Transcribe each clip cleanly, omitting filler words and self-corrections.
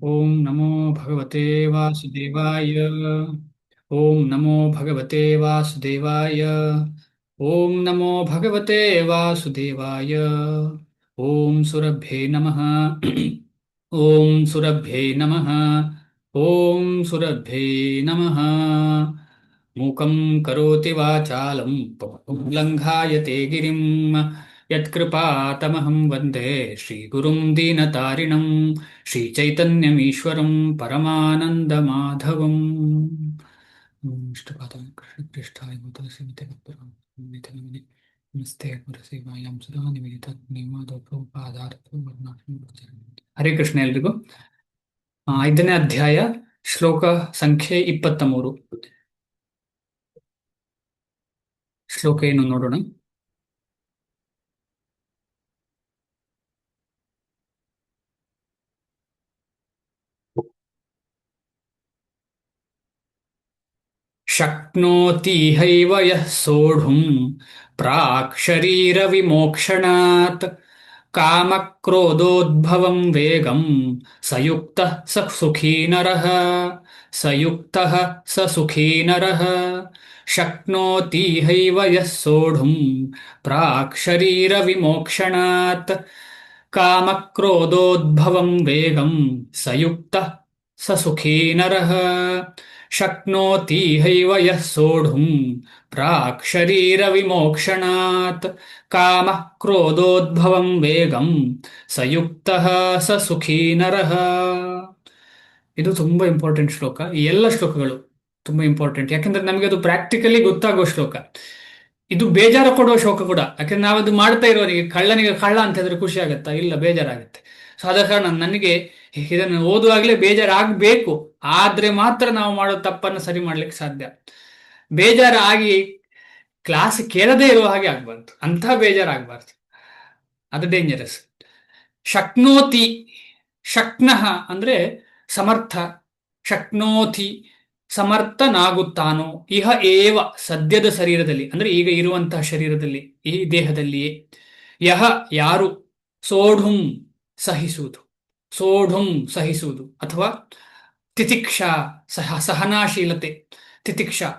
ಓಂ ನಮೋ ಭಗವತೆ ವಾಸುದೇವಾಯ. ಓಂ ನಮೋ ಭಗವತೆ ವಾಸುದೇವಾಯ. ಓಂ ನಮೋ ಭಗವತೆ ವಾಸುದೇವಾಯ. ಓಂ ಸುರಭ್ಯೇ ನಮಃ. ಓಂ ಸುರಭ್ಯೇ ನಮಃ. ಓಂ ಸುರಭ್ಯೇ ನಮಃ. ಮೂಕಂ ಕರೋತಿ ವಾಚಾಲಂ ಪಂಗುಂ ಲಂಘಾಯತೆ ಗಿರಿಂ ಯತ್ಕೃಪಾತಮಹಂ ವಂದೇ ಶ್ರೀಗುರುಂ ದೀನತಾರಿಣಂ ಶ್ರೀಚೈತನ್ಯಮೀಶ್ವರಂ ಪರಮಾನಂದಮಾಧವಂ. ಇಷ್ಟಪಾದ ಕೃಷ್ಣಪೃಷ್ಠಾಯ ಭೂತಲಸೀಮಿತ ಕರ್ಪೂರಮಿತನಮಿನಿ ನಮಸ್ತೆ ಗುರುಸೇವಾಯಾಂ ಸುಧಾ ನಿವೇದಿತ ನೇಮಾದೋ ಪ್ರಭುಪಾದಾರಥೋ ವರ್ಣಾಶ್ರಮ ಪ್ರಚಾರ. ಹರೇ ಕೃಷ್ಣ ಎಲ್ರಿಗೂ. 5ನೇ ಅಧ್ಯಾಯ, ಶ್ಲೋಕ ಸಂಖ್ಯೆ 23. ಶ್ಲೋಕ ಏನು ನೋಡೋಣ. ಶಕ್ನೋತಿ ಹೈವ ಯಃ ಸೋಢುಂ ಪ್ರಾಕ್ ಶರೀರ ವಿಮೋಕ್ಷಣಾತ್ ಕಾಮಕ್ರೋಧೋದ್ಭವಂ ವೇಗಂ ಸಯುಕ್ತಃ ಸ ಸುಖೀ ನರಃ. ಸಯುಕ್ತಃ ಸ ಸುಖೀ ನರಃ. ಶಕ್ನೋತಿ ಹೈವ ಯಃ ಸೋಢುಂ ಪ್ರಾಕ್ ಶರೀರ ವಿಮೋಕ್ಷಣಾತ್ ಕಾಮಕ್ರೋಧೋದ್ಭವಂ ವೇಗಂ ಸಯುಕ್ತಃ ಸ ಸುಖೀ ನರಃ. ಶಕ್ನೋತಿ ಹೈವ ಯಃ ಸೋಢುಂ ಪ್ರಾಕ್ ಶರೀರ ವಿಮೋಕ್ಷಣಾತ್ ಕಾಮಃ ಕ್ರೋಧೋದ್ಭವಂ ವೇಗಂ ಸಯುಕ್ತಃ ಸ ಸುಖೀ ನರಃ. ಇದು ತುಂಬಾ ಇಂಪಾರ್ಟೆಂಟ್ ಶ್ಲೋಕ. ಈ ಎಲ್ಲ ಶ್ಲೋಕಗಳು ತುಂಬಾ ಇಂಪಾರ್ಟೆಂಟ್, ಯಾಕಂದ್ರೆ ನಮಗೆ ಅದು ಪ್ರಾಕ್ಟಿಕಲಿ ಗೊತ್ತಾಗುವ ಶ್ಲೋಕ. ಇದು ಬೇಜಾರು ಕೊಡುವ ಶ್ಲೋಕ ಕೂಡ, ಯಾಕಂದ್ರೆ ನಾವದು ಮಾಡ್ತಾ ಇರೋನಿಗೆ ಕಳ್ಳನಿಗೆ ಕಳ್ಳ ಅಂತ ಹೇಳಿದ್ರೆ ಖುಷಿ ಆಗತ್ತಾ? ಇಲ್ಲ, ಬೇಜಾರಾಗುತ್ತೆ. ಸೊ ಆದ ಕಾರಣ ನನಗೆ ಇದನ್ನು ಓದುವಾಗಲೇ ಬೇಜಾರಾಗಬೇಕು, ಆದ್ರೆ ಮಾತ್ರ ನಾವು ಮಾಡೋ ತಪ್ಪನ್ನು ಸರಿ ಮಾಡ್ಲಿಕ್ಕೆ ಸಾಧ್ಯ. ಬೇಜಾರಾಗಿ ಕ್ಲಾಸ್ ಕೇಳದೇ ಇರುವ ಹಾಗೆ ಆಗ್ಬಾರ್ದು, ಅಂಥ ಬೇಜಾರಾಗಬಾರ್ದು, ಅದು ಡೇಂಜರಸ್. ಶಕ್ನೋತಿ, ಶಕ್ನಃ ಅಂದ್ರೆ ಸಮರ್ಥ, ಶಕ್ನೋತಿ ಸಮರ್ಥನಾಗುತ್ತಾನೋ, ಇಹ ಏವ ಸದ್ಯದ ಶರೀರದಲ್ಲಿ, ಅಂದ್ರೆ ಈಗ ಇರುವಂತಹ ಶರೀರದಲ್ಲಿ, ಈ ದೇಹದಲ್ಲಿಯೇ, ಯಹ ಯಾರು, ಸೋಢುಂ ಸಹಿಸುವುದು, ಸೋಢುಂ ಸಹಿಸುವುದು, ಅಥವಾ ತಿತಿಕ್ಷಾ ಸಹನಾಶೀಲತೆ, ತಿತಿಕ್ಷಾ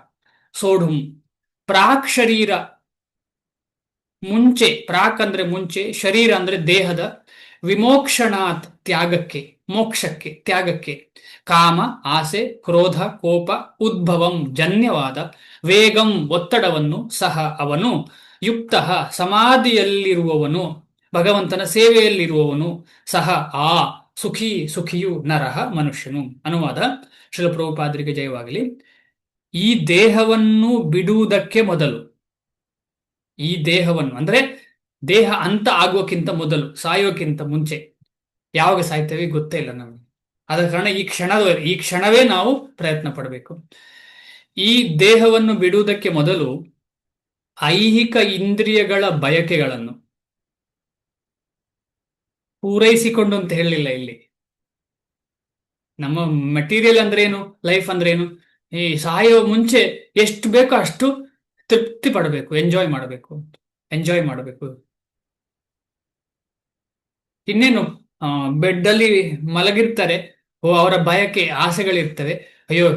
ಸೋಢುಂ. ಪ್ರಾಕ್ ಶರೀರ ಮುಂಚೆ, ಪ್ರಾಕ್ ಅಂದ್ರೆ ಮುಂಚೆ, ಶರೀರ ಅಂದ್ರೆ ದೇಹದ, ವಿಮೋಕ್ಷಣಾತ್ ತ್ಯಾಗಕ್ಕೆ, ಮೋಕ್ಷಕ್ಕೆ, ತ್ಯಾಗಕ್ಕೆ, ಕಾಮ ಆಸೆ ಕ್ರೋಧ ಕೋಪ ಉದ್ಭವಂ ಜನ್ಯವಾದ, ವೇಗಂ ಒತ್ತಡವನ್ನು, ಸಹ ಅವನು, ಯುಕ್ತ ಸಮಾಧಿಯಲ್ಲಿರುವವನು, ಭಗವಂತನ ಸೇವೆಯಲ್ಲಿರುವವನು, ಸಹ ಆ ಸುಖಿ ಸುಖಿಯು ನರಹ ಮನುಷ್ಯನು. ಅನುವಾದ ಶ್ರೀಲ ಪ್ರಭುಪಾದರಿಗೆ ಜಯವಾಗಲಿ. ಈ ದೇಹವನ್ನು ಬಿಡುವುದಕ್ಕೆ ಮೊದಲು, ಈ ದೇಹವನ್ನು ಅಂದ್ರೆ ದೇಹ ಅಂತ ಆಗೋಕ್ಕಿಂತ ಮೊದಲು, ಸಾಯೋಕ್ಕಿಂತ ಮುಂಚೆ, ಯಾವಾಗ ಸಾಯ್ತೇವೆ ಗೊತ್ತೇ ಇಲ್ಲ ನಮಗೆ. ಆದ ಕಾರಣ ಈ ಕ್ಷಣವೇ ನಾವು ಪ್ರಯತ್ನ ಪಡಬೇಕು. ಈ ದೇಹವನ್ನು ಬಿಡುವುದಕ್ಕೆ ಮೊದಲು ಐಹಿಕ ಇಂದ್ರಿಯಗಳ ಬಯಕೆಗಳನ್ನು ಪೂರೈಸಿಕೊಂಡು ಅಂತ ಹೇಳಲಿಲ್ಲ ಇಲ್ಲಿ. ನಮ್ಮ ಮೆಟೀರಿಯಲ್ ಅಂದ್ರೆ ಏನು, ಲೈಫ್ ಅಂದ್ರೆ ಏನು, ಈ ಸಾಯೋ ಮುಂಚೆ ಎಷ್ಟು ಬೇಕೋ ಅಷ್ಟು ತೃಪ್ತಿ ಪಡಬೇಕು, ಎಂಜಾಯ್ ಮಾಡಬೇಕು. ಇನ್ನೇನು, ಬೆಡ್ ಅಲ್ಲಿ ಮಲಗಿರ್ತಾರೆ, ಅವರ ಬಯಕೆ ಆಸೆಗಳಿರ್ತವೆ, ಅಯ್ಯೋ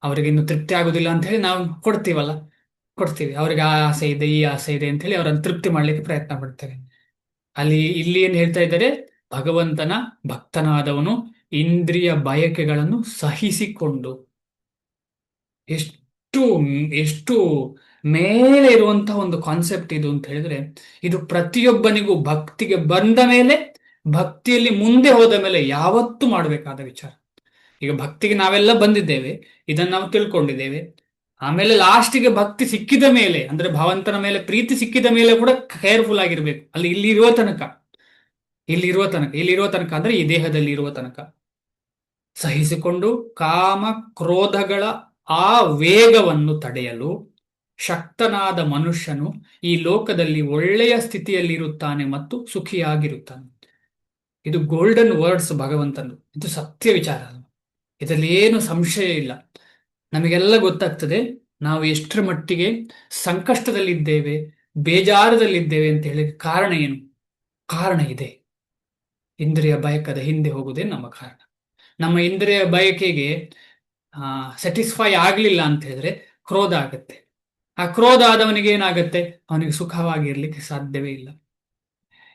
ಅವ್ರಿಗೆ ಇನ್ನು ತೃಪ್ತಿ ಆಗುದಿಲ್ಲ ಅಂತ ಹೇಳಿ ನಾವು ಕೊಡ್ತೀವಿ. ಅವ್ರಿಗೆ ಆ ಆಸೆ ಇದೆ, ಈ ಆಸೆ ಇದೆ ಅಂತ ಹೇಳಿ ಅವರನ್ನು ತೃಪ್ತಿ ಮಾಡ್ಲಿಕ್ಕೆ ಪ್ರಯತ್ನ ಪಡ್ತೇವೆ. ಇಲ್ಲಿ ಏನ್ ಹೇಳ್ತಾ ಇದ್ದಾರೆ, ಭಗವಂತನ ಭಕ್ತನಾದವನು ಇಂದ್ರಿಯ ಬಯಕೆಗಳನ್ನು ಸಹಿಸಿಕೊಂಡು, ಎಷ್ಟು ಎಷ್ಟು ಮೇಲೆ ಇರುವಂತಹ ಒಂದು ಕಾನ್ಸೆಪ್ಟ್ ಇದು ಅಂತ ಹೇಳಿದ್ರೆ, ಇದು ಪ್ರತಿಯೊಬ್ಬನಿಗೂ ಭಕ್ತಿಗೆ ಬಂದ ಮೇಲೆ, ಭಕ್ತಿಯಲ್ಲಿ ಮುಂದೆ ಹೋದ ಮೇಲೆ ಯಾವತ್ತೂ ಮಾಡಬೇಕಾದ ವಿಚಾರ. ಈಗ ಭಕ್ತಿಗೆ ನಾವೆಲ್ಲ ಬಂದಿದ್ದೇವೆ, ಇದನ್ನು ನಾವು ತಿಳ್ಕೊಂಡಿದ್ದೇವೆ. ಆಮೇಲೆ ಲಾಸ್ಟಿಗೆ ಭಕ್ತಿ ಸಿಕ್ಕಿದ ಮೇಲೆ, ಅಂದ್ರೆ ಭಗವಂತನ ಮೇಲೆ ಪ್ರೀತಿ ಸಿಕ್ಕಿದ ಮೇಲೆ ಕೂಡ ಕೇರ್ಫುಲ್ ಆಗಿರ್ಬೇಕು. ಇಲ್ಲಿರುವ ತನಕ ಅಂದ್ರೆ ಈ ದೇಹದಲ್ಲಿ ಇರುವ ತನಕ ಸಹಿಸಿಕೊಂಡು, ಕಾಮ ಕ್ರೋಧಗಳ ಆ ವೇಗವನ್ನು ತಡೆಯಲು ಶಕ್ತನಾದ ಮನುಷ್ಯನು ಈ ಲೋಕದಲ್ಲಿ ಒಳ್ಳೆಯ ಸ್ಥಿತಿಯಲ್ಲಿರುತ್ತಾನೆ ಮತ್ತು ಸುಖಿಯಾಗಿರುತ್ತಾನೆ. ಇದು ಗೋಲ್ಡನ್ ವರ್ಡ್ಸ್ ಭಗವಂತನು, ಇದು ಸತ್ಯ ವಿಚಾರ, ಇದರಲ್ಲಿ ಏನು ಸಂಶಯ ಇಲ್ಲ. ನಮಗೆಲ್ಲ ಗೊತ್ತಾಗ್ತದೆ ನಾವು ಎಷ್ಟರ ಮಟ್ಟಿಗೆ ಸಂಕಷ್ಟದಲ್ಲಿದ್ದೇವೆ, ಬೇಜಾರದಲ್ಲಿದ್ದೇವೆ ಅಂತ ಹೇಳಿ. ಕಾರಣ ಏನು? ಕಾರಣ ಇದೆ, ಇಂದ್ರಿಯ ಬಯಕದ ಹಿಂದೆ ಹೋಗುವುದೇ ನಮ್ಮ ಕಾರಣ. ನಮ್ಮ ಇಂದ್ರಿಯ ಬಯಕೆಗೆ ಸ್ಯಾಟಿಸ್ಫೈ ಆಗಲಿಲ್ಲ ಅಂತ ಹೇಳಿದ್ರೆ ಕ್ರೋಧ ಆಗುತ್ತೆ. ಆ ಕ್ರೋಧ ಆದವನಿಗೆ ಏನಾಗುತ್ತೆ? ಅವನಿಗೆ ಸುಖವಾಗಿರ್ಲಿಕ್ಕೆ ಸಾಧ್ಯವೇ ಇಲ್ಲ.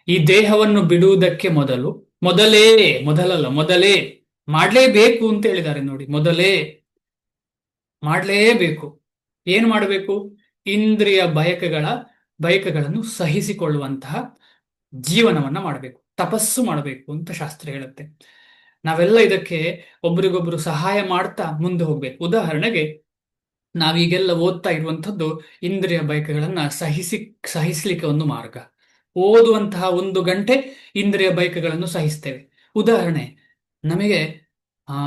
ಈ ದೇಹವನ್ನು ಬಿಡುವುದಕ್ಕೆ ಮೊದಲೇ ಮಾಡಲೇಬೇಕು ಅಂತ ಹೇಳಿದ್ದಾರೆ ನೋಡಿ. ಮೊದಲೇ ಮಾಡಲೇಬೇಕು. ಏನು ಮಾಡಬೇಕು? ಇಂದ್ರಿಯ ಬಯಕೆಗಳನ್ನು ಸಹಿಸಿಕೊಳ್ಳುವಂತಹ ಜೀವನವನ್ನ ಮಾಡಬೇಕು, ತಪಸ್ಸು ಮಾಡಬೇಕು ಅಂತ ಶಾಸ್ತ್ರ ಹೇಳುತ್ತೆ. ನಾವೆಲ್ಲ ಇದಕ್ಕೆ ಒಬ್ರಿಗೊಬ್ರು ಸಹಾಯ ಮಾಡ್ತಾ ಮುಂದೆ ಹೋಗ್ಬೇಕು. ಉದಾಹರಣೆಗೆ ನಾವೀಗೆಲ್ಲ ಓದ್ತಾ ಇರುವಂಥದ್ದು ಇಂದ್ರಿಯ ಬಯಕೆಗಳನ್ನ ಸಹಿಸ್ಲಿಕ್ಕೆ ಒಂದು ಮಾರ್ಗ. ಓದುವಂತಹ 1 ಗಂಟೆ ಇಂದ್ರಿಯ ಬಯಕೆಗಳನ್ನು ಸಹಿಸ್ತೇವೆ. ಉದಾಹರಣೆ, ನಮಗೆ ಆ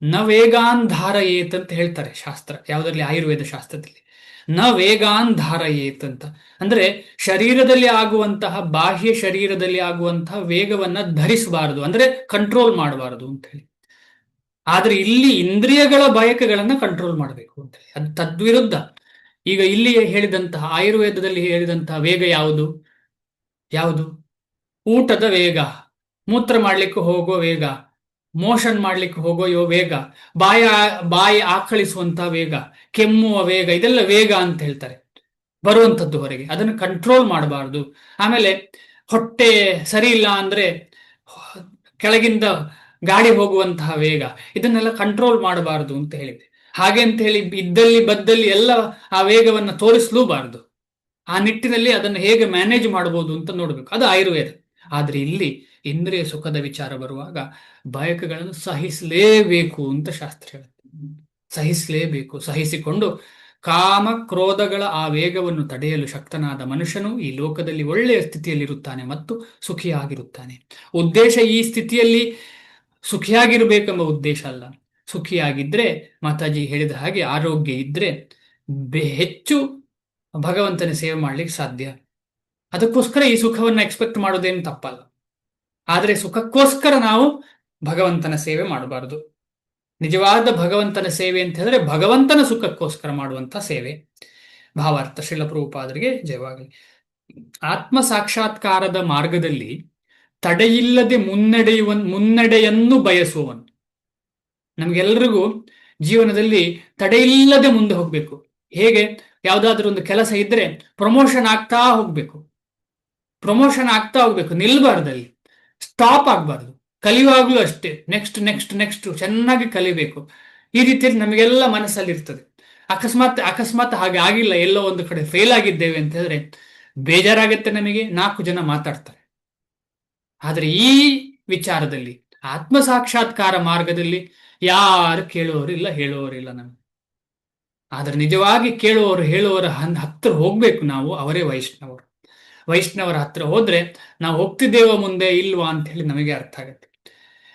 ನ ವೇಗಾನ್ ಧಾರಯೇತ್ ಅಂತ ಹೇಳ್ತಾರೆ ಶಾಸ್ತ್ರ, ಯಾವುದರಲ್ಲಿ? ಆಯುರ್ವೇದ ಶಾಸ್ತ್ರದಲ್ಲಿ. ನ ವೇಗಾನ್ ಧಾರಯೇತ್ ಅಂತ ಅಂದ್ರೆ ಶರೀರದಲ್ಲಿ ಆಗುವಂತಹ, ಬಾಹ್ಯ ಶರೀರದಲ್ಲಿ ಆಗುವಂತಹ ವೇಗವನ್ನ ಧರಿಸಬಾರದು, ಅಂದ್ರೆ ಕಂಟ್ರೋಲ್ ಮಾಡಬಾರದು ಅಂತ ಹೇಳಿ. ಆದ್ರೆ ಇಲ್ಲಿ ಇಂದ್ರಿಯಗಳ ಬಯಕೆಗಳನ್ನ ಕಂಟ್ರೋಲ್ ಮಾಡಬೇಕು ಅಂತ ಹೇಳಿ. ಅದು ತದ್ವಿರುದ್ಧ. ಈಗ ಇಲ್ಲಿ ಹೇಳಿದಂತಹ, ಆಯುರ್ವೇದದಲ್ಲಿ ಹೇಳಿದಂತಹ ವೇಗ ಯಾವುದು? ಯಾವುದು? ಊಟದ ವೇಗ, ಮೂತ್ರ ಮಾಡ್ಲಿಕ್ಕೆ ಹೋಗೋ ವೇಗ, ಮೋಷನ್ ಮಾಡ್ಲಿಕ್ಕೆ ಹೋಗೋ ವೇಗ, ಬಾಯಿ ಆಕಳಿಸುವಂತಹ ವೇಗ, ಕೆಮ್ಮುವ ವೇಗ, ಇದೆಲ್ಲ ವೇಗ ಅಂತ ಹೇಳ್ತಾರೆ. ಬರುವಂಥದ್ದು ಹೊರಗೆ, ಅದನ್ನು ಕಂಟ್ರೋಲ್ ಮಾಡಬಾರ್ದು. ಆಮೇಲೆ ಹೊಟ್ಟೆ ಸರಿ ಇಲ್ಲ ಅಂದ್ರೆ ಕೆಳಗಿಂದ ಗಾಡಿ ಹೋಗುವಂತಹ ವೇಗ, ಇದನ್ನೆಲ್ಲ ಕಂಟ್ರೋಲ್ ಮಾಡಬಾರದು ಅಂತ ಹೇಳಿದೆ. ಹಾಗೆ ಅಂತ ಹೇಳಿ ಇದ್ದಲ್ಲಿ ಬದ್ದಲ್ಲಿ ಎಲ್ಲ ಆ ವೇಗವನ್ನು ತೋರಿಸಲೂಬಾರದು. ಆ ನಿಟ್ಟಿನಲ್ಲಿ ಅದನ್ನು ಹೇಗೆ ಮ್ಯಾನೇಜ್ ಮಾಡಬಹುದು ಅಂತ ನೋಡಬೇಕು. ಅದು ಆಯುರ್ವೇದ. ಆದ್ರೆ ಇಲ್ಲಿ ಇಂದ್ರಿಯ ಸುಖದ ವಿಚಾರ ಬರುವಾಗ ಬಯಕೆಗಳನ್ನು ಸಹಿಸಲೇಬೇಕು ಅಂತ ಶಾಸ್ತ್ರ ಹೇಳುತ್ತೆ. ಸಹಿಸಲೇಬೇಕು. ಸಹಿಸಿಕೊಂಡು ಕಾಮ ಕ್ರೋಧಗಳ ಆ ವೇಗವನ್ನು ತಡೆಯಲು ಶಕ್ತನಾದ ಮನುಷ್ಯನು ಈ ಲೋಕದಲ್ಲಿ ಒಳ್ಳೆಯ ಸ್ಥಿತಿಯಲ್ಲಿರುತ್ತಾನೆ ಮತ್ತು ಸುಖಿಯಾಗಿರುತ್ತಾನೆ. ಉದ್ದೇಶ ಈ ಸ್ಥಿತಿಯಲ್ಲಿ ಸುಖಿಯಾಗಿರ್ಬೇಕೆಂಬ ಉದ್ದೇಶ ಅಲ್ಲ. ಸುಖಿಯಾಗಿದ್ರೆ, ಮಾತಾಜಿ ಹೇಳಿದ ಹಾಗೆ ಆರೋಗ್ಯ ಇದ್ರೆ ಹೆಚ್ಚು ಭಗವಂತನ ಸೇವೆ ಮಾಡ್ಲಿಕ್ಕೆ ಸಾಧ್ಯ. ಅದಕ್ಕೋಸ್ಕರ ಈ ಸುಖವನ್ನ ಎಕ್ಸ್ಪೆಕ್ಟ್ ಮಾಡೋದೇನು ತಪ್ಪಲ್ಲ. ಆದರೆ ಸುಖಕ್ಕೋಸ್ಕರ ನಾವು ಭಗವಂತನ ಸೇವೆ ಮಾಡಬಾರದು. ನಿಜವಾದ ಭಗವಂತನ ಸೇವೆ ಅಂತ ಹೇಳಿದ್ರೆ ಭಗವಂತನ ಸುಖಕ್ಕೋಸ್ಕರ ಮಾಡುವಂತ ಸೇವೆ. ಭಾವಾರ್ಥ. ಶ್ರೀಲ ಪ್ರಭುಪಾದರಿಗೆ ಜಯವಾಗಲಿ. ಆತ್ಮ ಸಾಕ್ಷಾತ್ಕಾರದ ಮಾರ್ಗದಲ್ಲಿ ತಡೆಯಿಲ್ಲದೆ ಮುನ್ನಡೆಯನ್ನು ಬಯಸುವವನು. ನಮ್ಗೆಲ್ರಿಗೂ ಜೀವನದಲ್ಲಿ ತಡೆಯಿಲ್ಲದೆ ಮುಂದೆ ಹೋಗ್ಬೇಕು. ಹೇಗೆ? ಯಾವ್ದಾದ್ರೂ ಒಂದು ಕೆಲಸ ಇದ್ರೆ ಪ್ರಮೋಷನ್ ಆಗ್ತಾ ಹೋಗ್ಬೇಕು, ನಿಲ್ಬಾರ್ದಲ್ಲಿ, ಸ್ಟಾಪ್ ಆಗ್ಬಾರ್ದು. ಕಲಿಯುವಾಗ್ಲೂ ಅಷ್ಟೇ, ನೆಕ್ಸ್ಟ್ ನೆಕ್ಸ್ಟ್ ನೆಕ್ಸ್ಟ್ ಚೆನ್ನಾಗಿ ಕಲಿಬೇಕು. ಈ ರೀತಿಯಲ್ಲಿ ನಮಗೆಲ್ಲ ಮನಸ್ಸಲ್ಲಿ ಇರ್ತದೆ. ಅಕಸ್ಮಾತ್ ಹಾಗೆ ಆಗಿಲ್ಲ, ಎಲ್ಲೋ ಒಂದು ಕಡೆ ಫೇಲ್ ಆಗಿದ್ದೇವೆ ಅಂತ ಹೇಳಿದ್ರೆ ಬೇಜಾರಾಗತ್ತೆ ನಮಗೆ, 4 ಜನ ಮಾತಾಡ್ತಾರೆ. ಆದ್ರೆ ಈ ವಿಚಾರದಲ್ಲಿ, ಆತ್ಮ ಸಾಕ್ಷಾತ್ಕಾರ ಮಾರ್ಗದಲ್ಲಿ ಯಾರು ಕೇಳುವವರಿಲ್ಲ, ಹೇಳುವವರಿಲ್ಲ ನಮಗೆ. ಆದ್ರೆ ನಿಜವಾಗಿ ಕೇಳುವವರು ಹೇಳುವವರ ಹತ್ರ ಹೋಗ್ಬೇಕು ನಾವು. ಅವರೇ ವೈಷ್ಣವರ ಹತ್ರ ಹೋದ್ರೆ ನಾವು ಹೋಗ್ತಿದ್ದೇವ ಮುಂದೆ ಇಲ್ವಾ ಅಂತ ಹೇಳಿ ನಮಗೆ ಅರ್ಥ ಆಗುತ್ತೆ.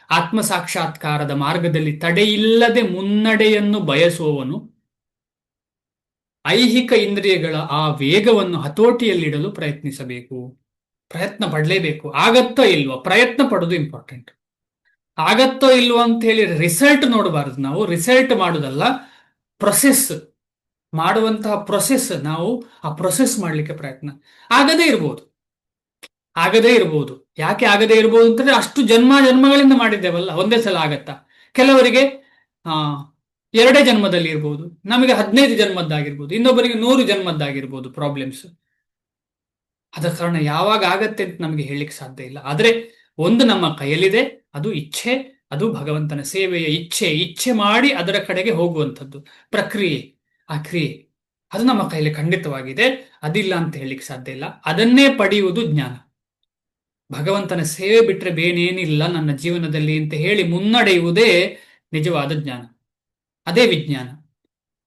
ಆತ್ಮ ಸಾಕ್ಷಾತ್ಕಾರದ ಮಾರ್ಗದಲ್ಲಿ ತಡೆಯಿಲ್ಲದೆ ಮುನ್ನಡೆಯನ್ನು ಬಯಸುವವನು ಐಹಿಕ ಇಂದ್ರಿಯಗಳ ಆ ವೇಗವನ್ನು ಹತೋಟಿಯಲ್ಲಿಡಲು ಪ್ರಯತ್ನಿಸಬೇಕು. ಪ್ರಯತ್ನ ಪಡಲೇಬೇಕು. ಆಗತ್ತೋ ಇಲ್ವೋ, ಪ್ರಯತ್ನ ಪಡೋದು ಇಂಪಾರ್ಟೆಂಟ್. ಆಗತ್ತೋ ಇಲ್ವೋ ಅಂತ ಹೇಳಿ ರಿಸಲ್ಟ್ ನೋಡಬಾರದು. ನಾವು ರಿಸಲ್ಟ್ ಮಾಡುದಲ್ಲ, ಪ್ರೊಸೆಸ್ ಮಾಡುವಂತಹ ಪ್ರೊಸೆಸ್, ನಾವು ಆ ಪ್ರೊಸೆಸ್ ಮಾಡಲಿಕ್ಕೆ ಪ್ರಯತ್ನ. ಆಗದೇ ಇರಬಹುದು. ಯಾಕೆ ಆಗದೇ ಇರಬಹುದು ಅಂತಂದ್ರೆ ಅಷ್ಟು ಜನ್ಮಗಳಿಂದ ಮಾಡಿದ್ದೇವಲ್ಲ, ಒಂದೇ ಸಲ ಆಗತ್ತಾ? ಕೆಲವರಿಗೆ 2 ಜನ್ಮದಲ್ಲಿ ಇರ್ಬೋದು, ನಮಗೆ 15 ಜನ್ಮದ್ದಾಗಿರ್ಬೋದು, ಇನ್ನೊಬ್ಬರಿಗೆ 100 ಜನ್ಮದ್ದಾಗಿರ್ಬೋದು ಪ್ರಾಬ್ಲಮ್ಸ್. ಅದ ಕಾರಣ ಯಾವಾಗ ಆಗತ್ತೆ ಅಂತ ನಮಗೆ ಹೇಳಲಿಕ್ಕೆ ಸಾಧ್ಯ ಇಲ್ಲ. ಆದ್ರೆ ಒಂದು ನಮ್ಮ ಕೈಯಲ್ಲಿದೆ, ಅದು ಇಚ್ಛೆ. ಅದು ಭಗವಂತನ ಸೇವೆಯ ಇಚ್ಛೆ ಮಾಡಿ ಅದರ ಕಡೆಗೆ ಹೋಗುವಂಥದ್ದು ಪ್ರಕ್ರಿಯೆ. ಆ ಕ್ರಿಯೆ ಅದು ನಮ್ಮ ಕೈಯಲ್ಲಿ ಖಂಡಿತವಾಗಿದೆ, ಅದಿಲ್ಲ ಅಂತ ಹೇಳಲಿಕ್ಕೆ ಸಾಧ್ಯ ಇಲ್ಲ. ಅದನ್ನೇ ಪಡೆಯುವುದು ಜ್ಞಾನ. ಭಗವಂತನ ಸೇವೆ ಬಿಟ್ರೆ ಬೇನೇನಿಲ್ಲ ನನ್ನ ಜೀವನದಲ್ಲಿ ಅಂತ ಹೇಳಿ ಮುನ್ನಡೆಯುವುದೇ ನಿಜವಾದ ಜ್ಞಾನ. ಅದೇ ವಿಜ್ಞಾನ.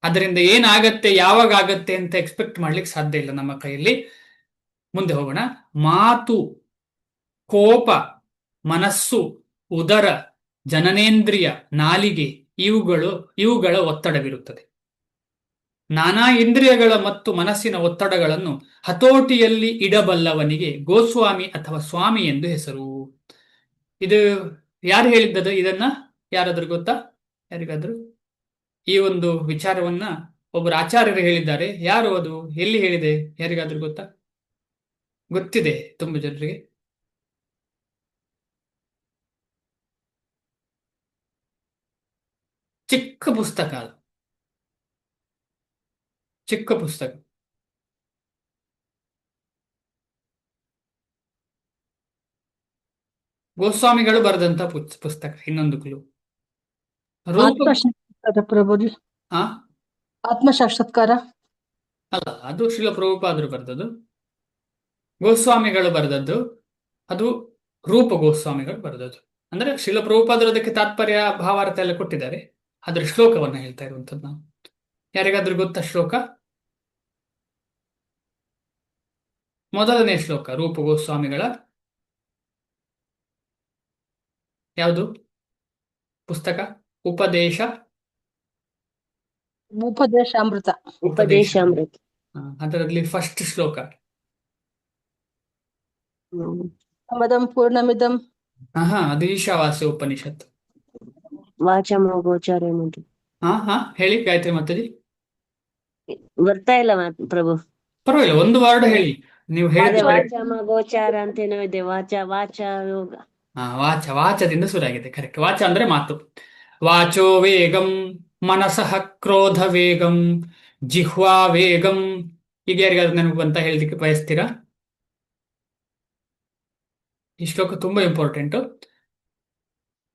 ಅದರಿಂದ ಏನಾಗತ್ತೆ, ಯಾವಾಗ ಆಗತ್ತೆ ಅಂತ ಎಕ್ಸ್ಪೆಕ್ಟ್ ಮಾಡ್ಲಿಕ್ಕೆ ಸಾಧ್ಯ ಇಲ್ಲ ನಮ್ಮ ಕೈಯಲ್ಲಿ. ಮುಂದೆ ಹೋಗೋಣ. ಮಾತು, ಕೋಪ, ಮನಸ್ಸು, ಉದರ, ಜನನೇಂದ್ರಿಯ, ನಾಲಿಗೆ ಇವುಗಳ ಒತ್ತಡವಿರುತ್ತದೆ. ನಾನಾ ಇಂದ್ರಿಯಗಳ ಮತ್ತು ಮನಸ್ಸಿನ ಒತ್ತಡಗಳನ್ನು ಹತೋಟಿಯಲ್ಲಿ ಇಡಬಲ್ಲವನಿಗೆ ಗೋಸ್ವಾಮಿ ಅಥವಾ ಸ್ವಾಮಿ ಎಂದು ಹೆಸರು. ಇದು ಯಾರು ಹೇಳಿದ್ದದು? ಇದನ್ನ ಯಾರಾದ್ರೂ ಗೊತ್ತಾ? ಯಾರಿಗಾದ್ರೂ ಈ ಒಂದು ವಿಚಾರವನ್ನ ಒಬ್ಬರು ಆಚಾರ್ಯರು ಹೇಳಿದ್ದಾರೆ. ಯಾರು ಅದು? ಎಲ್ಲಿ ಹೇಳಿದೆ? ಯಾರಿಗಾದ್ರೂ ಗೊತ್ತಾ? ಗೊತ್ತಿದೆ ತುಂಬ ಜನರಿಗೆ. ಚಿಕ್ಕ ಪುಸ್ತಕ ಅದು, ಚಿಕ್ಕ ಪುಸ್ತಕ. ಗೋಸ್ವಾಮಿಗಳು ಬರೆದಂತ ಪುಸ್ತಕ. ಇನ್ನೊಂದು ಕ್ಲೂ. ರೂಪ. ಆತ್ಮಸಾಕ್ಷಾತ್ಕಾರ ಪ್ರಭುಜಿ. ಆ ಆತ್ಮಸಾಕ್ಷಾತ್ಕಾರ. ಅಲ್ಲ, ಅದು ಶಿಲ ಪ್ರಭುಪಾದರು ಬರೆದದ್ದು. ಗೋಸ್ವಾಮಿಗಳು ಬರೆದದ್ದು ಅದು ರೂಪ ಗೋಸ್ವಾಮಿಗಳು ಬರೆದದ್ದು. ಅಂದ್ರೆ ಶಿಲ ಪ್ರಭುಪಾದರು ಅದಕ್ಕೆ ತಾತ್ಪರ್ಯ ಭಾವಾರ್ಥ ಎಲ್ಲ ಕೊಟ್ಟಿದ್ದಾರೆ. ಅದ್ರ ಶ್ಲೋಕವನ್ನ ಹೇಳ್ತಾ ಇರುವಂತದ್ದು ನಾವು. ಯಾರಿಗಾದ್ರೂ ಗೊತ್ತಾ ಶ್ಲೋಕ? ಮೊದಲನೇ ಶ್ಲೋಕ ರೂಪ ಗೋಸ್ವಾಮಿಗಳ ಯಾವುದು ಪುಸ್ತಕ? ಉಪದೇಶ ಉಪದೇಶಾಮೃತ. ಉಪದೇಶ. ಉಪದೇಶಾಮೃತ. ಅದರಲ್ಲಿ ಫಸ್ಟ್ ಶ್ಲೋಕ. ಮದಂ ಪೂರ್ಣಮಿದಂ. ಅದು ಈಶಾವಾಸ್ಯ ಉಪನಿಷತ್. ವಾಚಮ ಗೋಚಾರ ಏನುಂಟು? ಹೇಳಿ ಗಾಯತ್ರಿ ಮಾತಾಜಿ. ಬರ್ತಾ ಇಲ್ಲ ಪ್ರಭು. ಪರವಾಗಿಲ್ಲ, ಒಂದು ವಾರ್ಡ್ ಹೇಳಿ. ನೀವು ಅದೇ ಹೇಳಿದ ವಾಚಮ ಗೋಚಾರ ಅಂತೇನೋ ಇದೆ. ವಾಚ ಯೋಗ. ವಾಚದಿಂದ ಶುರುವಾಗಿದೆ. ಕರೆಕ್ಟ್. ವಾಚ ಅಂದ್ರೆ ಮಾತು. ವಾಚೋ ವೇಗಂ ಮನಸಃ ಕ್ರೋಧ ವೇಗಂ ಜಿಹ್ವಾ ವೇಗಂ. ಈಗ ಯಾರಿಗಾದ್ರೂ ನನಗೆ ಬಂತ ಹೇಳಲಿಕ್ಕೆ ಬಯಸ್ತೀರಾ? ಈ ಶ್ಲೋಕ ತುಂಬಾ ಇಂಪಾರ್ಟೆಂಟ್.